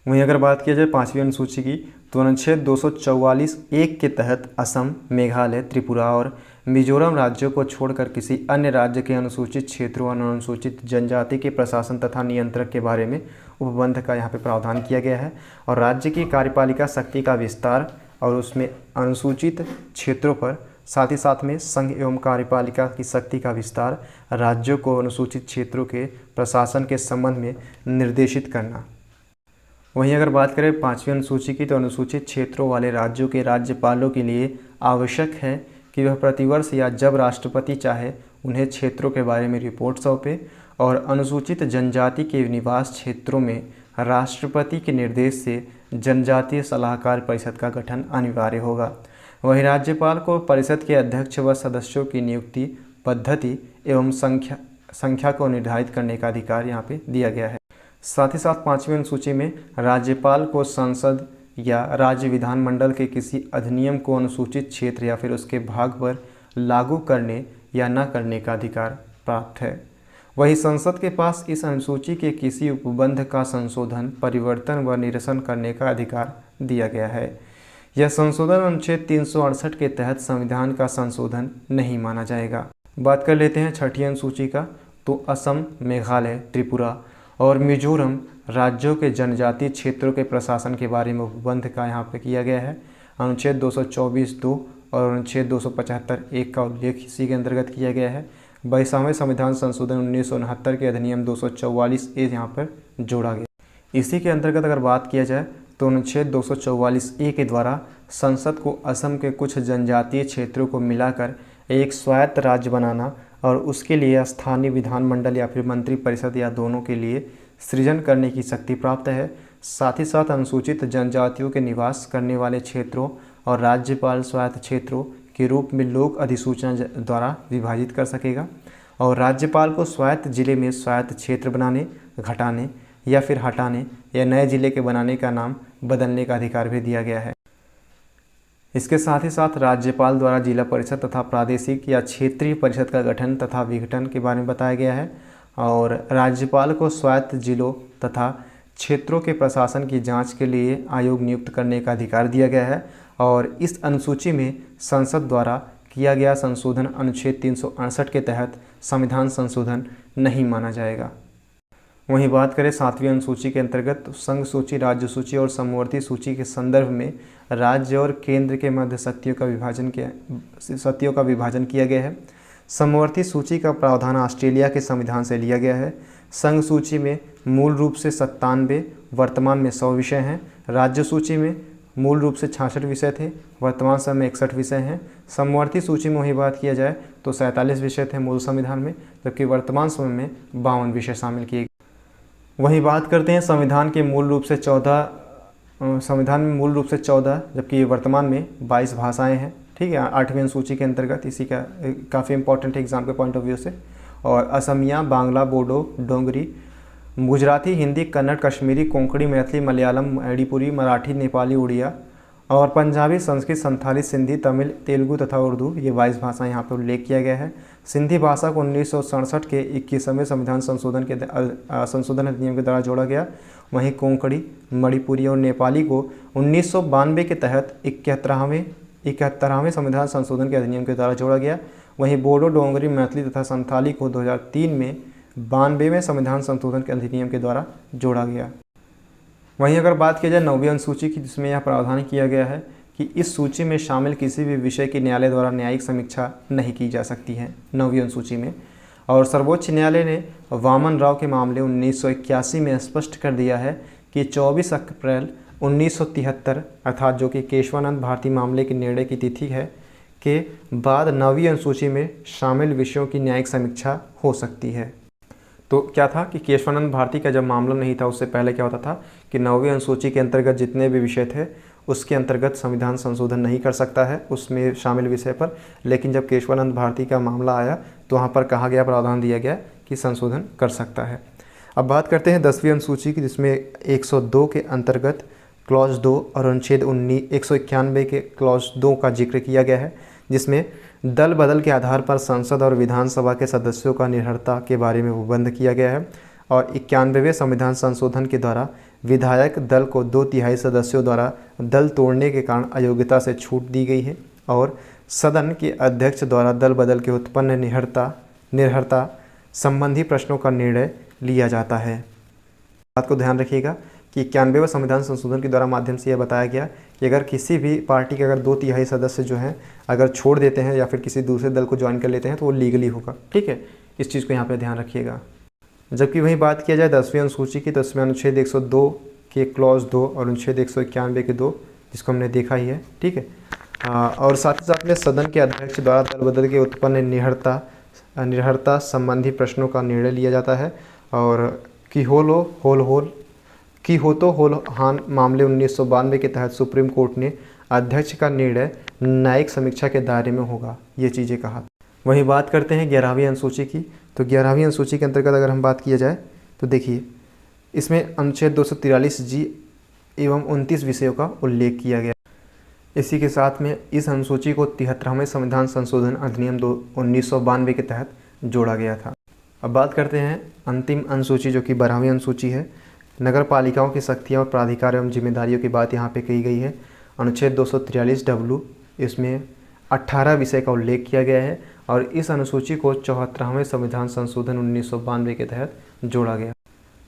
वहीं अगर बात किया जाए पाँचवीं अनुसूची की तो अनुच्छेद 244(1) के तहत असम, मेघालय, त्रिपुरा और मिजोरम राज्यों को छोड़कर किसी अन्य राज्य के अनुसूचित क्षेत्रों और अनुसूचित जनजाति के प्रशासन तथा नियंत्रक के बारे में उपबंध का यहाँ पे प्रावधान किया गया है और राज्य की कार्यपालिका शक्ति का विस्तार और उसमें अनुसूचित क्षेत्रों पर साथ ही साथ में संघ एवं कार्यपालिका की शक्ति का विस्तार, राज्यों को अनुसूचित क्षेत्रों के प्रशासन के संबंध में निर्देशित करना। वहीं अगर बात करें 5वीं अनुसूची की, तो अनुसूचित क्षेत्रों वाले राज्यों के राज्यपालों के लिए आवश्यक है कि वह प्रतिवर्ष या जब राष्ट्रपति चाहे उन्हें क्षेत्रों के बारे में रिपोर्ट सौंपे, और अनुसूचित जनजाति के निवास क्षेत्रों में राष्ट्रपति के निर्देश से जनजातीय सलाहकार परिषद का गठन अनिवार्य होगा। वहीं राज्यपाल को परिषद के अध्यक्ष व सदस्यों की नियुक्ति, पद्धति एवं संख्या को निर्धारित करने का अधिकार यहाँ पे दिया गया है। साथ ही साथ 5वीं अनुसूची में राज्यपाल को संसद या राज्य विधानमंडल के किसी अधिनियम को अनुसूचित क्षेत्र या फिर उसके भाग पर लागू करने या न करने का अधिकार प्राप्त है। वहीं संसद के पास इस अनुसूची के किसी उपबंध का संशोधन, परिवर्तन व निरसन करने का अधिकार दिया गया है। यह संशोधन अनुच्छेद 368 के तहत संविधान का संशोधन नहीं माना जाएगा। बात कर लेते हैं 6ठी अनुसूची का, तो असम, मेघालय, त्रिपुरा और मिजोरम राज्यों के जनजातीय क्षेत्रों के प्रशासन के बारे में उपबंध का यहाँ पे किया गया है। अनुच्छेद 224(2) और अनुच्छेद 275(1) का उल्लेख इसी के अंतर्गत किया गया है। 22वें संविधान संशोधन 1969 के अधिनियम 244(a) यहाँ पर जोड़ा गया। इसी के अंतर्गत अगर बात किया जाए तो अनुच्छेद 244(a) के द्वारा संसद को असम के कुछ जनजातीय क्षेत्रों को मिलाकर एक स्वायत्त राज्य बनाना और उसके लिए स्थानीय विधानमंडल या फिर मंत्रिपरिषद या दोनों के लिए सृजन करने की शक्ति प्राप्त है। साथ ही साथ अनुसूचित जनजातियों के निवास करने वाले क्षेत्रों और राज्यपाल स्वायत्त क्षेत्रों के रूप में लोक अधिसूचना द्वारा विभाजित कर सकेगा, और राज्यपाल को स्वायत्त जिले में स्वायत्त क्षेत्र बनाने, घटाने या फिर हटाने या नए जिले के बनाने का नाम बदलने का अधिकार भी दिया गया है। इसके साथ ही साथ राज्यपाल द्वारा जिला परिषद तथा प्रादेशिक या क्षेत्रीय परिषद का गठन तथा विघटन के बारे में बताया गया है, और राज्यपाल को स्वायत्त जिलों तथा क्षेत्रों के प्रशासन की जांच के लिए आयोग नियुक्त करने का अधिकार दिया गया है। और इस अनुसूची में संसद द्वारा किया गया संशोधन अनुच्छेद 368 के तहत संविधान संशोधन नहीं माना जाएगा। वहीं बात करें 7वीं अनुसूची के अंतर्गत, तो संघ सूची, राज्य सूची और समवर्ती सूची के संदर्भ में राज्य और केंद्र के मध्य शक्तियों का विभाजन किया गया है। समवर्ती सूची का प्रावधान ऑस्ट्रेलिया के संविधान से लिया गया है। संघ सूची में मूल रूप से 97, वर्तमान में 100 विषय हैं। राज्य सूची में मूल रूप से 66 विषय थे, वर्तमान समय में 61 विषय हैं। समवर्ती सूची में वही बात किया जाए तो 47 विषय थे मूल संविधान में, जबकि वर्तमान समय में 52 विषय शामिल किए गए। वहीं बात करते हैं संविधान में मूल रूप से 14, जबकि वर्तमान में 22 भाषाएं हैं। ठीक है, 8वीं अनुसूची के अंतर्गत इसी का काफ़ी इंपॉर्टेंट है एग्जाम के पॉइंट ऑफ व्यू से। और असमिया, बांग्ला, बोडो, डोंगरी, गुजराती, हिंदी, कन्नड़, कश्मीरी, कोंकणी, मैथिली, मलयालम, मणिपुरी, मराठी, नेपाली, उड़िया और पंजाबी, संस्कृत, संथाली, सिंधी, तमिल, तेलुगु तथा उर्दू, ये 22 भाषाएं यहाँ पर उल्लेख किया गया है। सिंधी भाषा को 1967 के 21वें संविधान संशोधन अधिनियम के द्वारा जोड़ा गया। वहीं कोंकणी, मणिपुरी और नेपाली को 1992 के तहत 71वें संविधान संशोधन के अधिनियम के द्वारा जोड़ा गया। वहीं बोडो, डोंगरी, मैथिली तथा संथाली को 2003 में 92वें संविधान संशोधन के अधिनियम के द्वारा जोड़ा गया। वहीं अगर बात की जाए 9वीं अनुसूची की, जिसमें यह प्रावधान किया गया है कि इस सूची में शामिल किसी भी विषय की न्यायालय द्वारा न्यायिक समीक्षा नहीं की जा सकती है 9वीं अनुसूची में। और सर्वोच्च न्यायालय ने वामन राव के मामले 1981 में स्पष्ट कर दिया है कि 24 अप्रैल 1973 अर्थात जो कि केशवानंद भारती मामले के निर्णय की तिथि है के बाद 9वीं अनुसूची में शामिल विषयों की न्यायिक समीक्षा हो सकती है। तो क्या था कि केशवानंद भारती का जब मामला नहीं था उससे पहले क्या होता था कि 9वीं अनुसूची के अंतर्गत जितने भी विषय थे उसके अंतर्गत संविधान संशोधन नहीं कर सकता है उसमें शामिल विषय पर। लेकिन जब केशवानंद भारती का मामला आया तो वहाँ पर कहा गया, प्रावधान दिया गया कि संशोधन कर सकता है। अब बात करते हैं 10वीं अनुसूची की, जिसमें 102 के अंतर्गत क्लॉज 2 और अनुच्छेद 191 के क्लॉज 2 का जिक्र किया गया है, जिसमें दल बदल के आधार पर संसद और विधानसभा के सदस्यों का निर्भरता के बारे में उपबंध किया गया है। और 91वें संविधान संशोधन के द्वारा विधायक दल को 2/3 सदस्यों द्वारा दल तोड़ने के कारण अयोग्यता से छूट दी गई है, और सदन के अध्यक्ष द्वारा दल बदल के उत्पन्न निर्भरता संबंधी प्रश्नों का निर्णय लिया जाता है। बात को ध्यान रखिएगा कि 91वें संविधान संशोधन के द्वारा माध्यम से यह बताया गया कि अगर किसी भी पार्टी के अगर 2/3 सदस्य जो हैं अगर छोड़ देते हैं या फिर किसी दूसरे दल को ज्वाइन कर लेते हैं तो वो लीगली होगा। ठीक है, इस चीज़ को यहाँ पे ध्यान रखिएगा। जबकि वहीं बात किया जाए 10वीं अनुसूची की, तो इसमें अनुच्छेद 102 के क्लॉज 2 और अनुच्छेद 191 के 2, जिसको हमने देखा ही है। ठीक है, और साथ ही साथ में सदन के अध्यक्ष द्वारा दल बदल के उत्पन्न निर्भरता संबंधी प्रश्नों का निर्णय लिया जाता है। और की हो तो होल हान मामले 1992 के तहत सुप्रीम कोर्ट ने अध्यक्ष का निर्णय न्यायिक समीक्षा के दायरे में होगा, ये चीज़ें कहा। वहीं बात करते हैं 11वीं अनुसूची की। तो 11वीं अनुसूची के अंतर्गत अगर हम बात किया जाए तो देखिए, इसमें अनुच्छेद 243 जी एवं 29 विषयों का उल्लेख किया गया। इसी के साथ में इस अनुसूची को 73वें संविधान संशोधन अधिनियम 1992 के तहत जोड़ा गया था। अब बात करते हैं अंतिम अनुसूची जो कि 12वीं अनुसूची है। नगर पालिकाओं की शक्तियाँ और प्राधिकार एवं जिम्मेदारियों की बात यहाँ पे कही गई है। अनुच्छेद 243 डब्लू, इसमें 18 विषय का उल्लेख किया गया है और इस अनुसूची को 74वें संविधान संशोधन 1992 के तहत जोड़ा गया।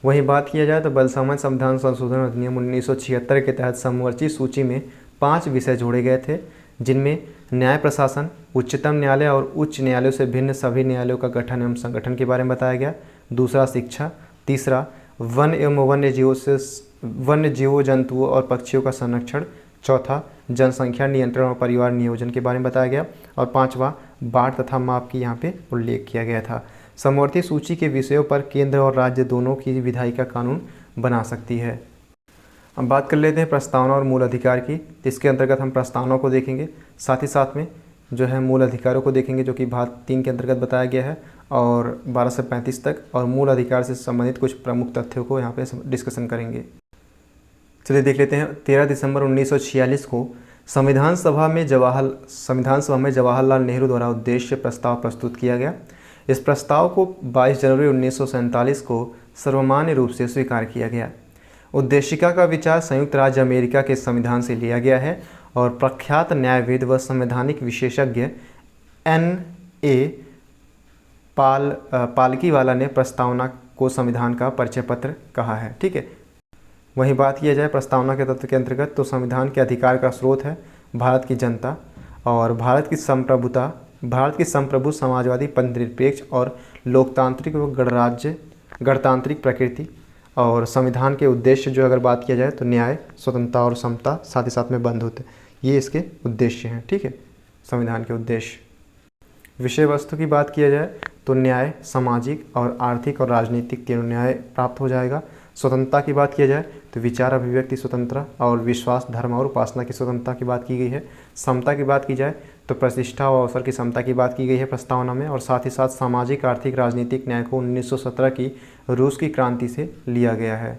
वहीं बात किया जाए तो बलसामान्य संविधान संशोधन अधिनियम 1976 के तहत समवर्ती सूची में 5 विषय जोड़े गए थे, जिनमें न्याय प्रशासन, उच्चतम न्यायालय और उच्च न्यायालयों से भिन्न सभी न्यायालयों का गठन एवं संगठन के बारे में बताया गया। दूसरा शिक्षा, तीसरा वन एवं वन्य जीवों, जंतुओं और पक्षियों का संरक्षण, चौथा जनसंख्या नियंत्रण और परिवार नियोजन के बारे में बताया गया और पांचवा बाढ़ तथा माप की यहाँ पे उल्लेख किया गया था। समवर्ती सूची के विषयों पर केंद्र और राज्य दोनों की विधायिका कानून बना सकती है। अब बात कर लेते हैं प्रस्तावना और मूल अधिकार की। इसके अंतर्गत हम प्रस्तावना को देखेंगे, साथ ही साथ में जो है मूल अधिकारों को देखेंगे जो कि भाग 3 के अंतर्गत बताया गया है और 12 से 35 तक, और मूल अधिकार से संबंधित कुछ प्रमुख तथ्यों को यहाँ पे डिस्कशन करेंगे। चलिए देख लेते हैं। 13 दिसंबर 1946 को संविधान सभा में जवाहरलाल नेहरू द्वारा उद्देश्य प्रस्ताव प्रस्तुत किया गया। इस प्रस्ताव को 22 जनवरी 1947 को सर्वमान्य रूप से स्वीकार किया गया। उद्देशिका का विचार संयुक्त राज्य अमेरिका के संविधान से लिया गया है और प्रख्यात न्यायविद व संवैधानिक विशेषज्ञ N.A. पालकीवाला ने प्रस्तावना को संविधान का परिचय पत्र कहा है। ठीक है, वहीं बात किया जाए प्रस्तावना के तत्व के अंतर्गत, तो संविधान के अधिकार का स्रोत है भारत की जनता और भारत की संप्रभु समाजवादी पंथनिरपेक्ष और लोकतांत्रिक व गणतांत्रिक प्रकृति। और संविधान के उद्देश्य जो अगर बात किया जाए तो न्याय, स्वतंत्रता और समता, साथ ही साथ में बंधुत्व, ये इसके उद्देश्य हैं। ठीक है, संविधान के उद्देश्य। विषय वस्तु की बात किया जाए तो न्याय, सामाजिक और आर्थिक और राजनीतिक तीनों न्याय प्राप्त हो जाएगा। स्वतंत्रता की बात किया जाए तो विचार अभिव्यक्ति स्वतंत्रता और विश्वास, धर्म और उपासना की स्वतंत्रता की बात की गई है। समता की बात की जाए तो प्रतिष्ठा और अवसर की समता की बात की गई है प्रस्तावना में। और साथ ही साथ सामाजिक, आर्थिक, राजनीतिक न्याय को 1917 की रूस की क्रांति से लिया गया है।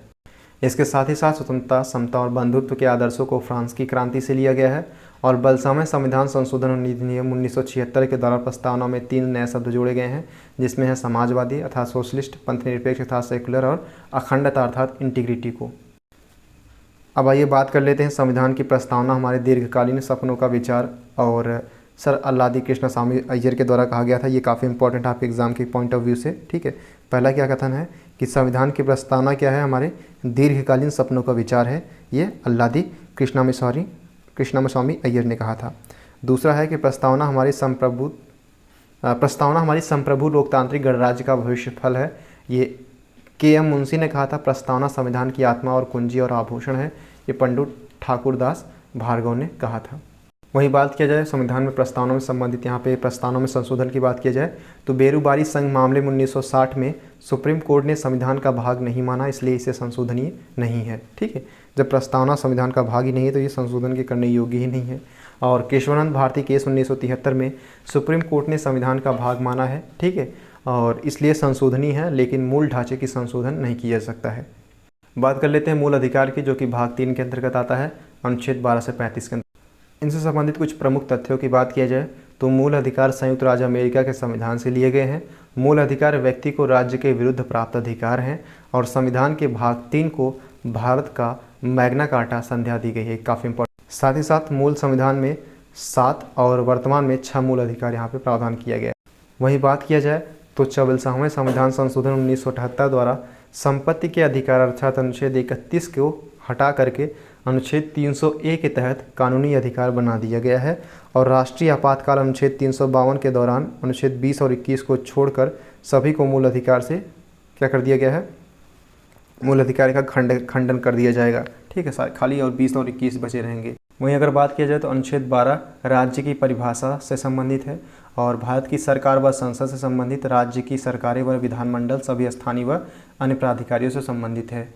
इसके साथ ही साथ स्वतंत्रता, समता और बंधुत्व के आदर्शों को फ्रांस की क्रांति से लिया गया है। और बलसामान्य संविधान संशोधन अधिनियम 1976 के द्वारा प्रस्तावना में 3 नए शब्द जोड़े गए हैं, जिसमें है समाजवादी अर्थात सोशलिस्ट, पंथनिरपेक्ष अर्थात सेकुलर और अखंडता अर्थात इंटीग्रिटी को। अब आइए बात कर लेते हैं संविधान की प्रस्तावना हमारे दीर्घकालीन सपनों का विचार और सर अल्लादी कृष्णस्वामी अय्यर के द्वारा कहा गया था। ये काफ़ी इंपॉर्टेंट आपके एग्जाम के पॉइंट ऑफ व्यू से। ठीक है, पहला क्या कथन है कि संविधान की प्रस्तावना क्या है, हमारे दीर्घकालीन सपनों का विचार है, ये अल्लादी कृष्णस्वामी अय्यर ने कहा था। दूसरा है कि प्रस्तावना हमारी संप्रभु लोकतांत्रिक गणराज्य का भविष्य फल है, ये K.M. मुंशी ने कहा था। प्रस्तावना संविधान की आत्मा और कुंजी और आभूषण है, ये पंडित ठाकुरदास भार्गव ने कहा था। वहीं बात किया जाए संविधान में प्रस्तावना में संबंधित, यहाँ पे प्रस्तावना में संशोधन की बात किया जाए तो बेरूबारी संघ मामले में 1960 में सुप्रीम कोर्ट ने संविधान का भाग नहीं माना, इसलिए इसे संशोधनीय नहीं है। ठीक है, जब प्रस्तावना संविधान का भाग ही नहीं है तो ये संशोधन के करने योग्य ही नहीं है। और केशवानंद भारती केस 1973 में सुप्रीम कोर्ट ने संविधान का भाग माना है। ठीक है, और इसलिए संशोधनीय है, लेकिन मूल ढांचे की संशोधन नहीं किया जा सकता है। बात कर लेते हैं मूल अधिकार की, जो कि भाग 3 के अंतर्गत आता है, अनुच्छेद 12 से 35 के अंतर्गत। इनसे संबंधित कुछ प्रमुख तथ्यों की बात किया जाए तो मूल अधिकार संयुक्त राज्य अमेरिका के संविधान से लिए गए हैं। मूल अधिकार व्यक्ति को राज्य के विरुद्ध प्राप्त अधिकार हैं और संविधान के भाग 3 को भारत का मैग्ना कार्टा संध्या दी गई है, काफ़ी इंपॉर्टेंट। साथ ही साथ मूल संविधान में 7 और वर्तमान में 6 मूल अधिकार यहाँ पे प्रावधान किया गया है। वहीं बात किया जाए तो 44वें संविधान संशोधन 1978 द्वारा संपत्ति के अधिकार अर्थात अनुच्छेद 31 को हटा करके अनुच्छेद 300A के तहत कानूनी अधिकार बना दिया गया है। और राष्ट्रीय आपातकाल अनुच्छेद 352 के दौरान अनुच्छेद 20 और 21 को छोड़कर सभी को मूल अधिकार से क्या कर दिया गया है, मूल अधिकार का खंडन कर दिया जाएगा। ठीक है, खाली और 20 और 21 बचे रहेंगे। वहीं अगर बात किया जाए तो अनुच्छेद 12 राज्य की परिभाषा से संबंधित है और भारत की सरकार व संसद से संबंधित, राज्य की सरकारें व विधानमंडल सभी स्थानीय व अन्य प्राधिकारियों से संबंधित है।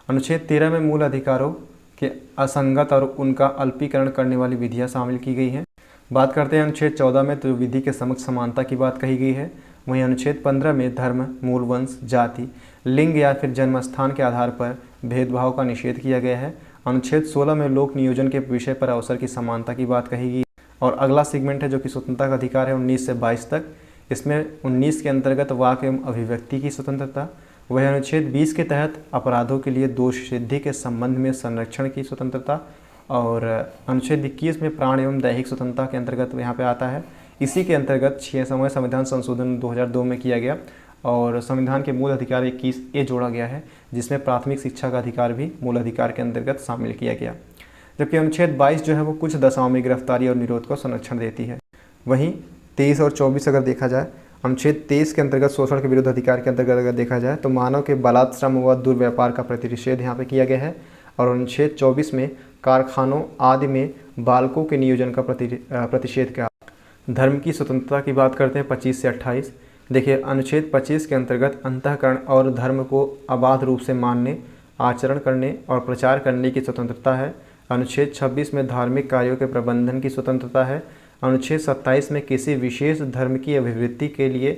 अनुच्छेद 13 में मूल अधिकारों के असंगत और उनका अल्पीकरण करने वाली विधियाँ शामिल की गई हैं। बात करते हैं अनुच्छेद 14 में, तो विधि के समक्ष समानता की बात कही गई है। वहीं अनुच्छेद 15 में धर्म, मूल वंश, जाति, लिंग या फिर जन्म स्थान के आधार पर भेदभाव का निषेध किया गया है। अनुच्छेद 16 में लोक नियोजन के विषय पर अवसर की समानता की बात कही गई। और अगला सेगमेंट है जो कि स्वतंत्रता का अधिकार है 19 से 22 तक। इसमें 19 के अंतर्गत वाक एवं अभिव्यक्ति की स्वतंत्रता, वह अनुच्छेद 20 के तहत अपराधों के लिए दोष सिद्धि के संबंध में संरक्षण की स्वतंत्रता, और अनुच्छेद 21 में प्राण एवं दैहिक स्वतंत्रता के अंतर्गत यहाँ पे आता है। इसी के अंतर्गत 6वां संविधान संशोधन 2002 में किया गया और संविधान के मूल अधिकार 21A जोड़ा गया है, जिसमें प्राथमिक शिक्षा का अधिकार भी मूल अधिकार के अंतर्गत शामिल किया गया। जबकि अनुच्छेद 22 जो है वो कुछ दशाओं में गिरफ्तारी और निरोध को संरक्षण देती है। वहीं 23 और 24 अगर देखा जाए, अनुच्छेद 23 के अंतर्गत शोषण के विरुद्ध अधिकार के अंतर्गत अगर देखा जाए तो मानव के बलात्श्रम व दुर्व्यापार का प्रतिषेध यहाँ पे किया गया है। और अनुच्छेद 24 में कारखानों आदि में बालकों के नियोजन का प्रतिषेध का। धर्म की स्वतंत्रता की बात करते हैं 25 से 28। देखिए, अनुच्छेद 25 के अंतर्गत अंतःकरण और धर्म को अबाध रूप से मानने, आचरण करने और प्रचार करने की स्वतंत्रता है। अनुच्छेद 26 में धार्मिक कार्यों के प्रबंधन की स्वतंत्रता है। अनुच्छेद 27 में किसी विशेष धर्म की अभिवृद्धि के लिए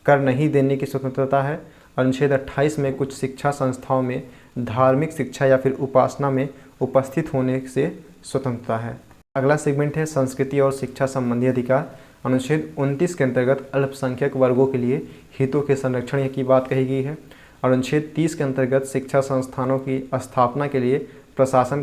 कर नहीं देने की स्वतंत्रता है। अनुच्छेद 28 में कुछ शिक्षा संस्थाओं में धार्मिक शिक्षा या फिर उपासना में उपस्थित होने से स्वतंत्रता है। अगला सेगमेंट है संस्कृति और शिक्षा संबंधी अधिकार। अनुच्छेद 29 के अंतर्गत अल्पसंख्यक वर्गों के लिए हितों के संरक्षण की बात कही गई है। और अनुच्छेद 30 के अंतर्गत शिक्षा संस्थानों की स्थापना के लिए प्रशासन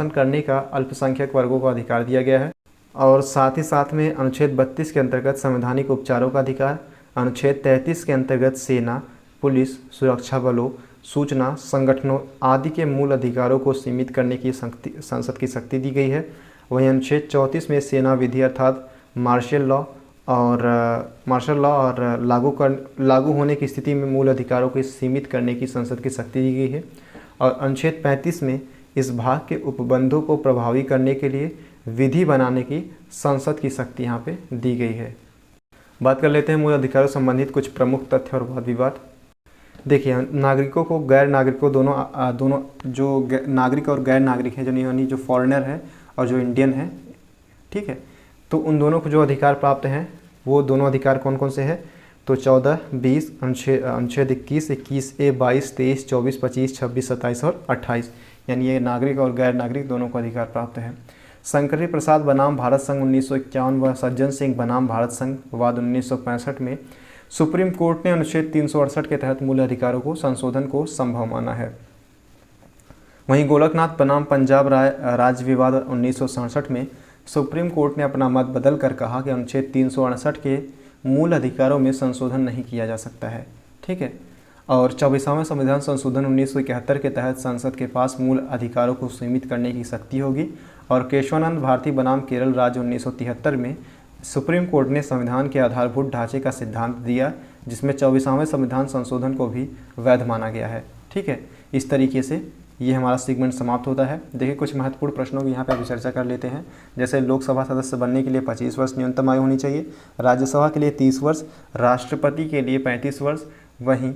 करने का अल्पसंख्यक वर्गों को अधिकार दिया गया है। और साथ ही साथ में अनुच्छेद 32 के अंतर्गत संवैधानिक उपचारों का अधिकार। अनुच्छेद 33 के अंतर्गत सेना, पुलिस, सुरक्षा बलों, सूचना संगठनों आदि के मूल अधिकारों को सीमित करने की संसद की शक्ति दी गई है। वहीं अनुच्छेद 34 में सेना विधि अर्थात मार्शल लॉ और लागू होने की स्थिति में मूल अधिकारों को सीमित करने की संसद की शक्ति दी गई है। और अनुच्छेद 35 में इस भाग के उपबंधों को प्रभावी करने के लिए विधि बनाने की संसद की शक्ति यहाँ पे दी गई है। बात कर लेते हैं मूल अधिकारों संबंधित कुछ प्रमुख तथ्य और वाद विवाद। देखिए, नागरिकों को गैर नागरिकों दोनों जो नागरिक और गैर नागरिक हैं, जो फॉरेनर है और जो इंडियन है, ठीक है, तो उन दोनों को जो अधिकार प्राप्त हैं वो दोनों अधिकार कौन कौन से हैं, तो 14, 20, अनुच्छेद 21, 21A, 22, 23, 24, 25, 26, 27 और 28, यानी ये नागरिक और गैर नागरिक दोनों को अधिकार प्राप्त है। शंकरी प्रसाद बनाम भारत संघ 1951 व सज्जन सिंह बनाम भारत संघ वाद 1965 में सुप्रीम कोर्ट ने अनुच्छेद 368 के तहत मूल अधिकारों को संशोधन को संभव माना है। वहीं गोलकनाथ बनाम पंजाब राज्य विवाद 1967 में सुप्रीम कोर्ट ने अपना मत बदल कर कहा कि अनुच्छेद 368 के मूल अधिकारों में संशोधन नहीं किया जा सकता है। ठीक है। और 24वां संविधान संशोधन 1971 के तहत संसद के पास मूल अधिकारों को सीमित करने की शक्ति होगी। और केशवानंद भारती बनाम केरल राज्य 1973 में सुप्रीम कोर्ट ने संविधान के आधारभूत ढांचे का सिद्धांत दिया, जिसमें 24वां संविधान संशोधन को भी वैध माना गया है। ठीक है, इस तरीके से ये हमारा सेगमेंट समाप्त होता है। देखिए, कुछ महत्वपूर्ण प्रश्नों की यहाँ पे अभी चर्चा कर लेते हैं। जैसे लोकसभा सदस्य बनने के लिए 25 वर्ष न्यूनतम आयु होनी चाहिए, राज्यसभा के लिए 30 वर्ष, राष्ट्रपति के लिए 35 वर्ष, वहीं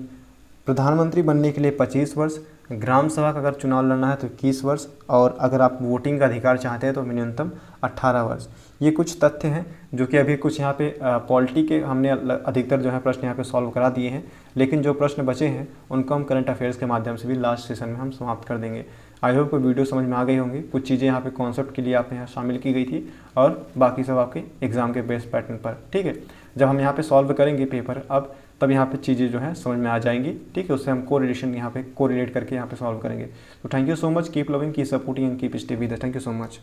प्रधानमंत्री बनने के लिए 25 वर्ष, ग्राम सभा का अगर चुनाव लड़ना है तो 21 वर्ष, और अगर आप वोटिंग का अधिकार चाहते हैं तो न्यूनतम 18 वर्ष। ये कुछ तथ्य हैं जो कि अभी कुछ यहाँ पे पॉलिटी के हमने अधिकतर जो है प्रश्न यहाँ पे सॉल्व करा दिए हैं, लेकिन जो प्रश्न बचे हैं उनको हम करंट अफेयर्स के माध्यम से भी लास्ट सेशन में हम समाप्त कर देंगे। आई होप को वीडियो समझ में आ गई होंगी। कुछ चीज़ें यहाँ पे कॉन्सेप्ट के लिए आप यहाँ शामिल की गई थी और बाकी सब आपके एग्जाम के बेस पैटर्न पर। ठीक है, जब हम यहाँ पे सॉल्व करेंगे पेपर अब तब यहाँ पे चीज़ें जो है समझ में आ जाएंगी। ठीक है, उससे हम कोरिलेशन यहाँ पे कोरिलेट करके यहाँ पे सॉल्व करेंगे। तो thank you so much, keep loving, keep supporting and keep stay with us. Thank you so much.